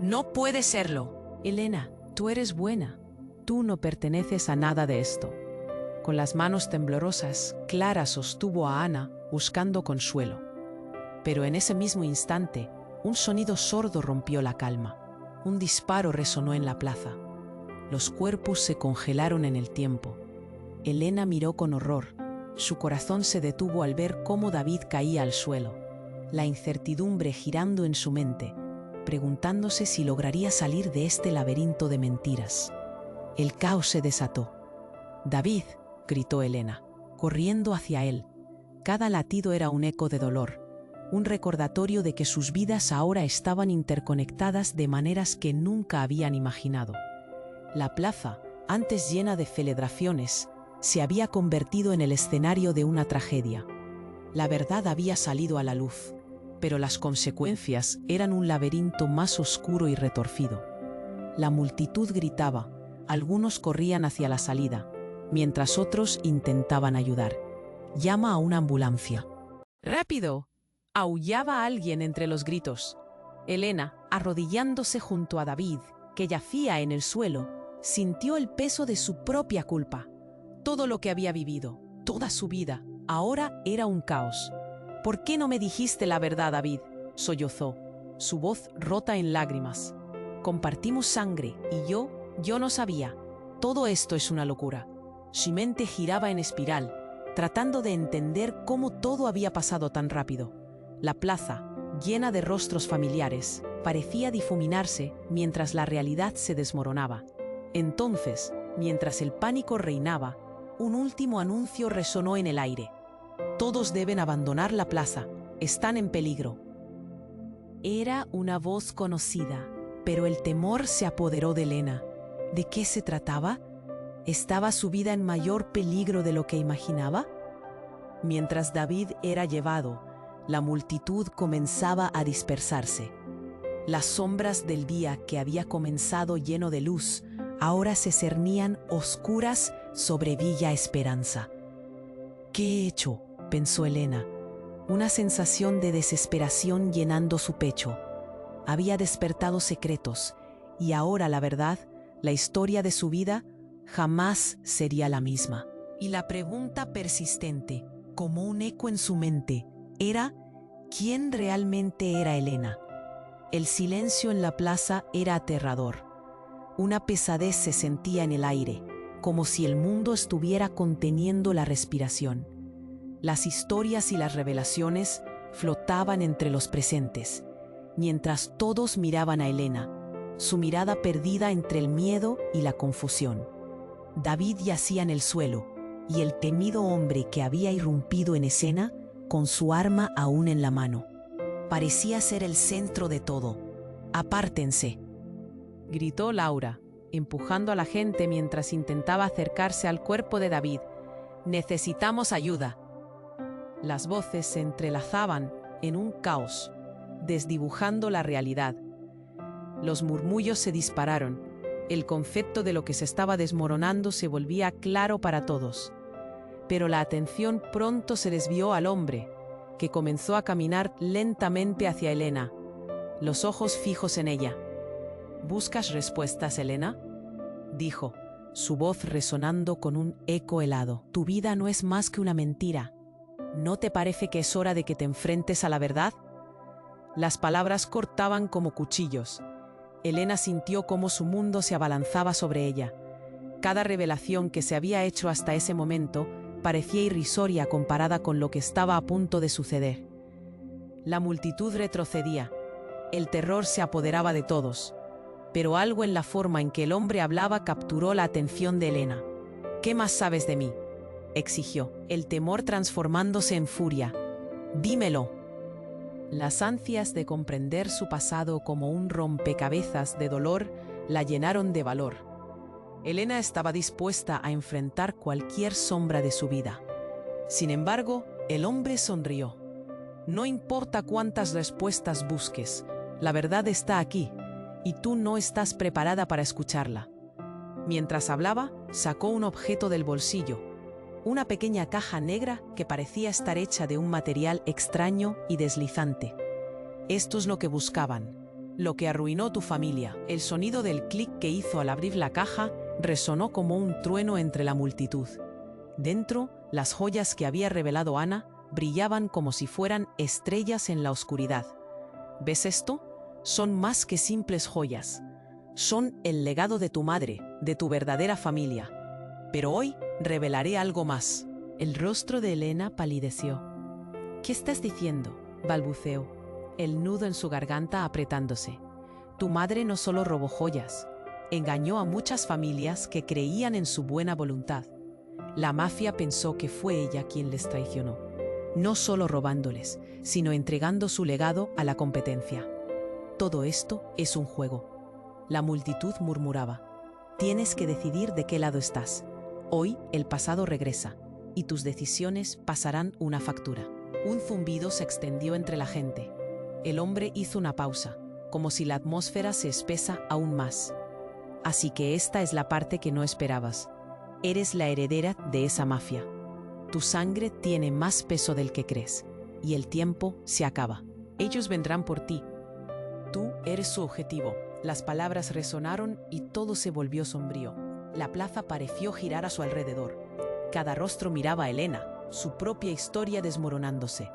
No puede serlo». «Elena, tú eres buena. Tú no perteneces a nada de esto». Con las manos temblorosas, Clara sostuvo a Ana, buscando consuelo. Pero en ese mismo instante, un sonido sordo rompió la calma. Un disparo resonó en la plaza. Los cuerpos se congelaron en el tiempo. Elena miró con horror. Su corazón se detuvo al ver cómo David caía al suelo. La incertidumbre girando en su mente, preguntándose si lograría salir de este laberinto de mentiras. El caos se desató. «David», gritó Elena, corriendo hacia él. Cada latido era un eco de dolor, un recordatorio de que sus vidas ahora estaban interconectadas de maneras que nunca habían imaginado. La plaza, antes llena de celebraciones, se había convertido en el escenario de una tragedia. La verdad había salido a la luz, pero las consecuencias eran un laberinto más oscuro y retorcido. La multitud gritaba, algunos corrían hacia la salida, mientras otros intentaban ayudar. «Llama a una ambulancia». «¡Rápido!», aullaba alguien entre los gritos. Elena, arrodillándose junto a David, que yacía en el suelo, sintió el peso de su propia culpa. Todo lo que había vivido, toda su vida, ahora era un caos. «¿Por qué no me dijiste la verdad, David?», sollozó, su voz rota en lágrimas. «Compartimos sangre y yo no sabía. Todo esto es una locura». Su mente giraba en espiral, tratando de entender cómo todo había pasado tan rápido. La plaza, llena de rostros familiares, parecía difuminarse mientras la realidad se desmoronaba. Entonces, mientras el pánico reinaba, un último anuncio resonó en el aire. «Todos deben abandonar la plaza. Están en peligro». Era una voz conocida, pero el temor se apoderó de Elena. ¿De qué se trataba? ¿Estaba su vida en mayor peligro de lo que imaginaba? Mientras David era llevado, la multitud comenzaba a dispersarse. Las sombras del día que había comenzado lleno de luz, ahora se cernían oscuras sobre Villa Esperanza. «¿Qué he hecho?», pensó Elena, una sensación de desesperación llenando su pecho. Había despertado secretos, y ahora la verdad, la historia de su vida, jamás sería la misma. Y la pregunta persistente, como un eco en su mente, era ¿quién realmente era Elena? El silencio en la plaza era aterrador. Una pesadez se sentía en el aire, como si el mundo estuviera conteniendo la respiración. Las historias y las revelaciones flotaban entre los presentes, mientras todos miraban a Elena, su mirada perdida entre el miedo y la confusión. David yacía en el suelo, y el temido hombre que había irrumpido en escena, con su arma aún en la mano, parecía ser el centro de todo. «¡Apártense!», gritó Laura, empujando a la gente mientras intentaba acercarse al cuerpo de David. «¡Necesitamos ayuda!». Las voces se entrelazaban en un caos, desdibujando la realidad. Los murmullos se dispararon. El concepto de lo que se estaba desmoronando se volvía claro para todos. Pero la atención pronto se desvió al hombre, que comenzó a caminar lentamente hacia Elena, los ojos fijos en ella. «¿Buscas respuestas, Elena?», dijo, su voz resonando con un eco helado. «Tu vida no es más que una mentira. ¿No te parece que es hora de que te enfrentes a la verdad?». Las palabras cortaban como cuchillos. Elena sintió cómo su mundo se abalanzaba sobre ella. Cada revelación que se había hecho hasta ese momento parecía irrisoria comparada con lo que estaba a punto de suceder. La multitud retrocedía. El terror se apoderaba de todos. Pero algo en la forma en que el hombre hablaba capturó la atención de Elena. «¿Qué más sabes de mí?», exigió, el temor transformándose en furia. «Dímelo». Las ansias de comprender su pasado como un rompecabezas de dolor la llenaron de valor. Elena estaba dispuesta a enfrentar cualquier sombra de su vida. Sin embargo, el hombre sonrió. «No importa cuántas respuestas busques, la verdad está aquí, y tú no estás preparada para escucharla». Mientras hablaba, sacó un objeto del bolsillo, una pequeña caja negra que parecía estar hecha de un material extraño y deslizante. «Esto es lo que buscaban, lo que arruinó tu familia». El sonido del clic que hizo al abrir la caja resonó como un trueno entre la multitud. Dentro, las joyas que había revelado Ana brillaban como si fueran estrellas en la oscuridad. «¿Ves esto? Son más que simples joyas. Son el legado de tu madre, de tu verdadera familia. Pero hoy revelaré algo más». El rostro de Elena palideció. «¿Qué estás diciendo?», balbuceó, el nudo en su garganta apretándose. «Tu madre no solo robó joyas, engañó a muchas familias que creían en su buena voluntad. La mafia pensó que fue ella quien les traicionó, no solo robándoles, sino entregando su legado a la competencia. Todo esto es un juego». La multitud murmuraba. Tienes que decidir de qué lado estás. Hoy el pasado regresa y tus decisiones pasarán una factura. Un zumbido se extendió entre la gente. El hombre hizo una pausa, como si la atmósfera se espesa aún más. Así que esta es la parte que no esperabas. Eres la heredera de esa mafia. Tu sangre tiene más peso del que crees, y el tiempo se acaba. Ellos vendrán por ti. Tú eres su objetivo. Las palabras resonaron y todo se volvió sombrío. La plaza pareció girar a su alrededor. Cada rostro miraba a Elena, su propia historia desmoronándose.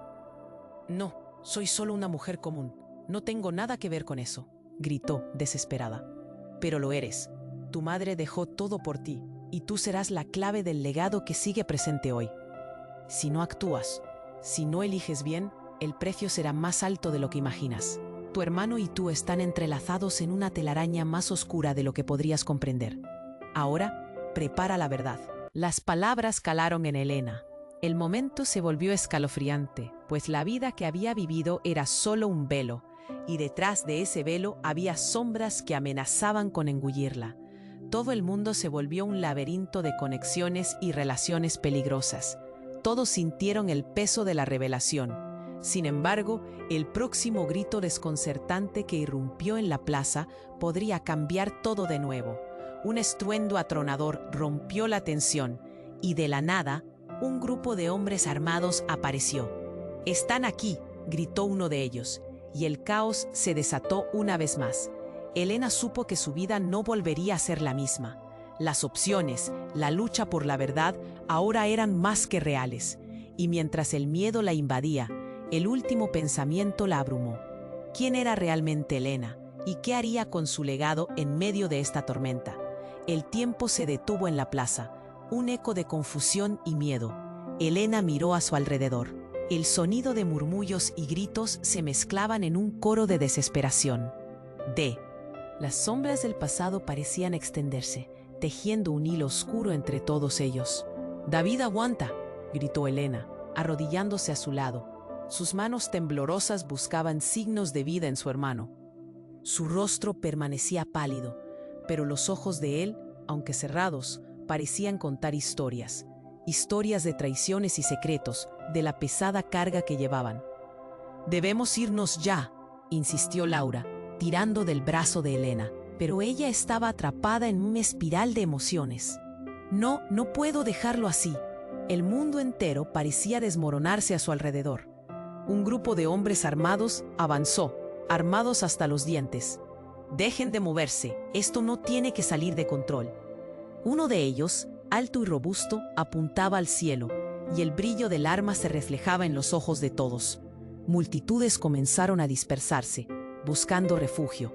No, soy solo una mujer común. No tengo nada que ver con eso, gritó, desesperada. Pero lo eres. Tu madre dejó todo por ti, y tú serás la clave del legado que sigue presente hoy. Si no actúas, si no eliges bien, el precio será más alto de lo que imaginas. Tu hermano y tú están entrelazados en una telaraña más oscura de lo que podrías comprender. Ahora, prepara la verdad. Las palabras calaron en Elena. El momento se volvió escalofriante, pues la vida que había vivido era solo un velo, y detrás de ese velo había sombras que amenazaban con engullirla. Todo el mundo se volvió un laberinto de conexiones y relaciones peligrosas. Todos sintieron el peso de la revelación. Sin embargo, el próximo grito desconcertante que irrumpió en la plaza podría cambiar todo de nuevo. Un estruendo atronador rompió la tensión, y de la nada, un grupo de hombres armados apareció. «¡Están aquí!», gritó uno de ellos, y el caos se desató una vez más. Elena supo que su vida no volvería a ser la misma. Las opciones, la lucha por la verdad, ahora eran más que reales, y mientras el miedo la invadía, el último pensamiento la abrumó. ¿Quién era realmente Elena? ¿Y qué haría con su legado en medio de esta tormenta? El tiempo se detuvo en la plaza, un eco de confusión y miedo. Elena miró a su alrededor. El sonido de murmullos y gritos se mezclaban en un coro de desesperación. Las sombras del pasado parecían extenderse, tejiendo un hilo oscuro entre todos ellos. «David, aguanta», gritó Elena, arrodillándose a su lado. Sus manos temblorosas buscaban signos de vida en su hermano. Su rostro permanecía pálido, pero los ojos de él, aunque cerrados, parecían contar historias. Historias de traiciones y secretos, de la pesada carga que llevaban. «Debemos irnos ya», insistió Laura, tirando del brazo de Elena, pero ella estaba atrapada en una espiral de emociones. «No, no puedo dejarlo así». El mundo entero parecía desmoronarse a su alrededor. Un grupo de hombres armados avanzó, armados hasta los dientes. «Dejen de moverse, esto no tiene que salir de control». Uno de ellos, alto y robusto, apuntaba al cielo, y el brillo del arma se reflejaba en los ojos de todos. Multitudes comenzaron a dispersarse, buscando refugio,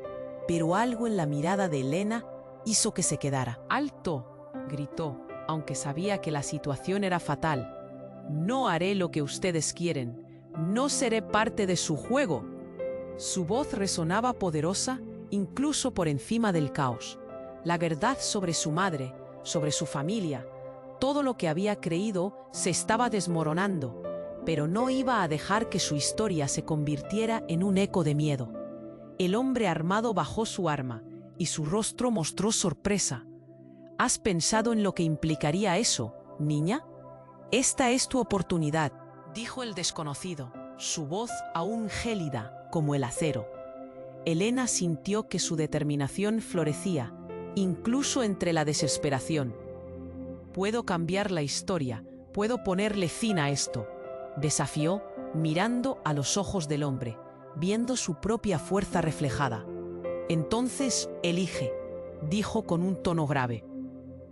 pero algo en la mirada de Elena hizo que se quedara. «¡Alto!», gritó, aunque sabía que la situación era fatal. «No haré lo que ustedes quieren. No seré parte de su juego». Su voz resonaba poderosa, incluso por encima del caos. La verdad sobre su madre, sobre su familia, todo lo que había creído se estaba desmoronando, pero no iba a dejar que su historia se convirtiera en un eco de miedo. El hombre armado bajó su arma y su rostro mostró sorpresa. ¿Has pensado en lo que implicaría eso, niña? «Esta es tu oportunidad», dijo el desconocido, su voz aún gélida como el acero. Elena sintió que su determinación florecía, incluso entre la desesperación. «Puedo cambiar la historia, puedo ponerle fin a esto», desafió, mirando a los ojos del hombre, viendo su propia fuerza reflejada. «Entonces, elige», dijo con un tono grave.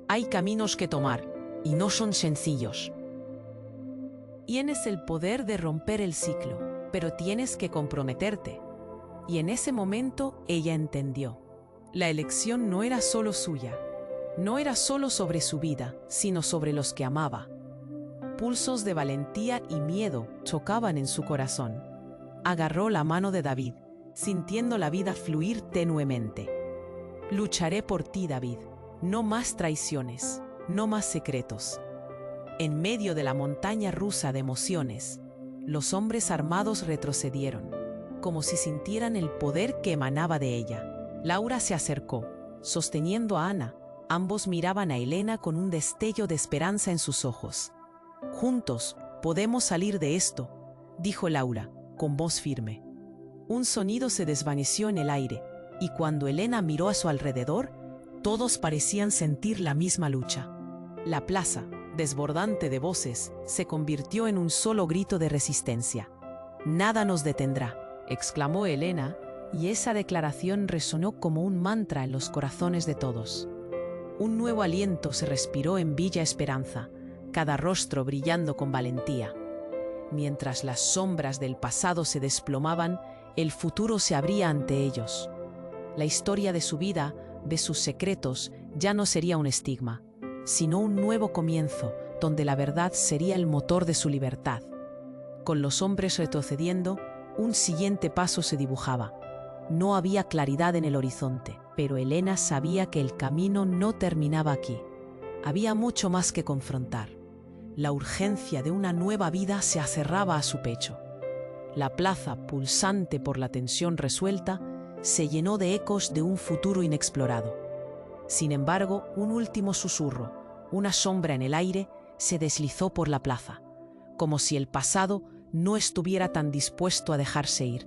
«Hay caminos que tomar, y no son sencillos. Tienes el poder de romper el ciclo, pero tienes que comprometerte». Y en ese momento ella entendió. La elección no era solo suya, no era solo sobre su vida, sino sobre los que amaba. Pulsos de valentía y miedo chocaban en su corazón. Agarró la mano de David, sintiendo la vida fluir tenuemente. «Lucharé por ti, David. No más traiciones, no más secretos». En medio de la montaña rusa de emociones, los hombres armados retrocedieron, como si sintieran el poder que emanaba de ella. Laura se acercó, sosteniendo a Ana, Ambos miraban a Elena con un destello de esperanza en sus ojos. «Juntos, podemos salir de esto», dijo Laura, con voz firme. Un sonido se desvaneció en el aire, y cuando Elena miró a su alrededor, todos parecían sentir la misma lucha. La plaza, desbordante de voces, se convirtió en un solo grito de resistencia. «Nada nos detendrá», exclamó Elena, y esa declaración resonó como un mantra en los corazones de todos. Un nuevo aliento se respiró en Villa Esperanza, cada rostro brillando con valentía. Mientras las sombras del pasado se desplomaban, el futuro se abría ante ellos. La historia de su vida, de sus secretos, ya no sería un estigma, sino un nuevo comienzo, donde la verdad sería el motor de su libertad. Con los hombres retrocediendo, un siguiente paso se dibujaba. No había claridad en el horizonte, pero Elena sabía que el camino no terminaba aquí. Había mucho más que confrontar. La urgencia de una nueva vida se acerraba a su pecho. La plaza, pulsante por la tensión resuelta, se llenó de ecos de un futuro inexplorado. Sin embargo, un último susurro, una sombra en el aire, se deslizó por la plaza, como si el pasado no estuviera tan dispuesto a dejarse ir.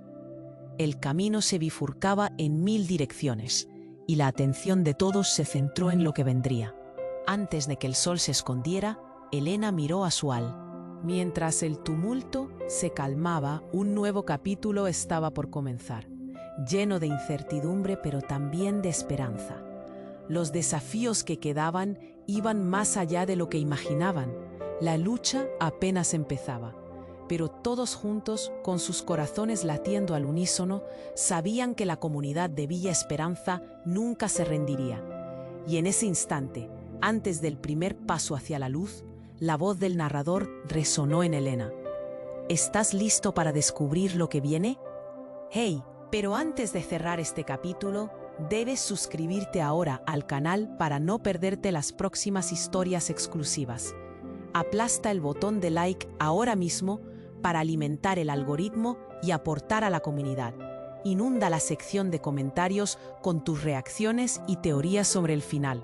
El camino se bifurcaba en 1000 direcciones, y la atención de todos se centró en lo que vendría. Antes de que el sol se escondiera, Elena miró a su al. Mientras el tumulto se calmaba, un nuevo capítulo estaba por comenzar, lleno de incertidumbre pero también de esperanza. Los desafíos que quedaban iban más allá de lo que imaginaban. La lucha apenas empezaba, pero todos juntos, con sus corazones latiendo al unísono, sabían que la comunidad de Villa Esperanza nunca se rendiría. Y en ese instante, antes del primer paso hacia la luz, la voz del narrador resonó en Elena. ¿Estás listo para descubrir lo que viene? ¡Hey! Pero antes de cerrar este capítulo, debes suscribirte ahora al canal para no perderte las próximas historias exclusivas. Aplasta el botón de like ahora mismo para alimentar el algoritmo y aportar a la comunidad. Inunda la sección de comentarios con tus reacciones y teorías sobre el final.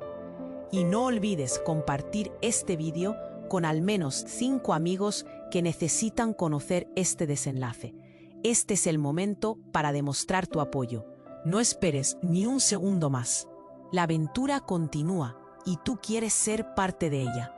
Y no olvides compartir este vídeo con al menos 5 amigos que necesitan conocer este desenlace. Este es el momento para demostrar tu apoyo. No esperes ni un segundo más. La aventura continúa y tú quieres ser parte de ella.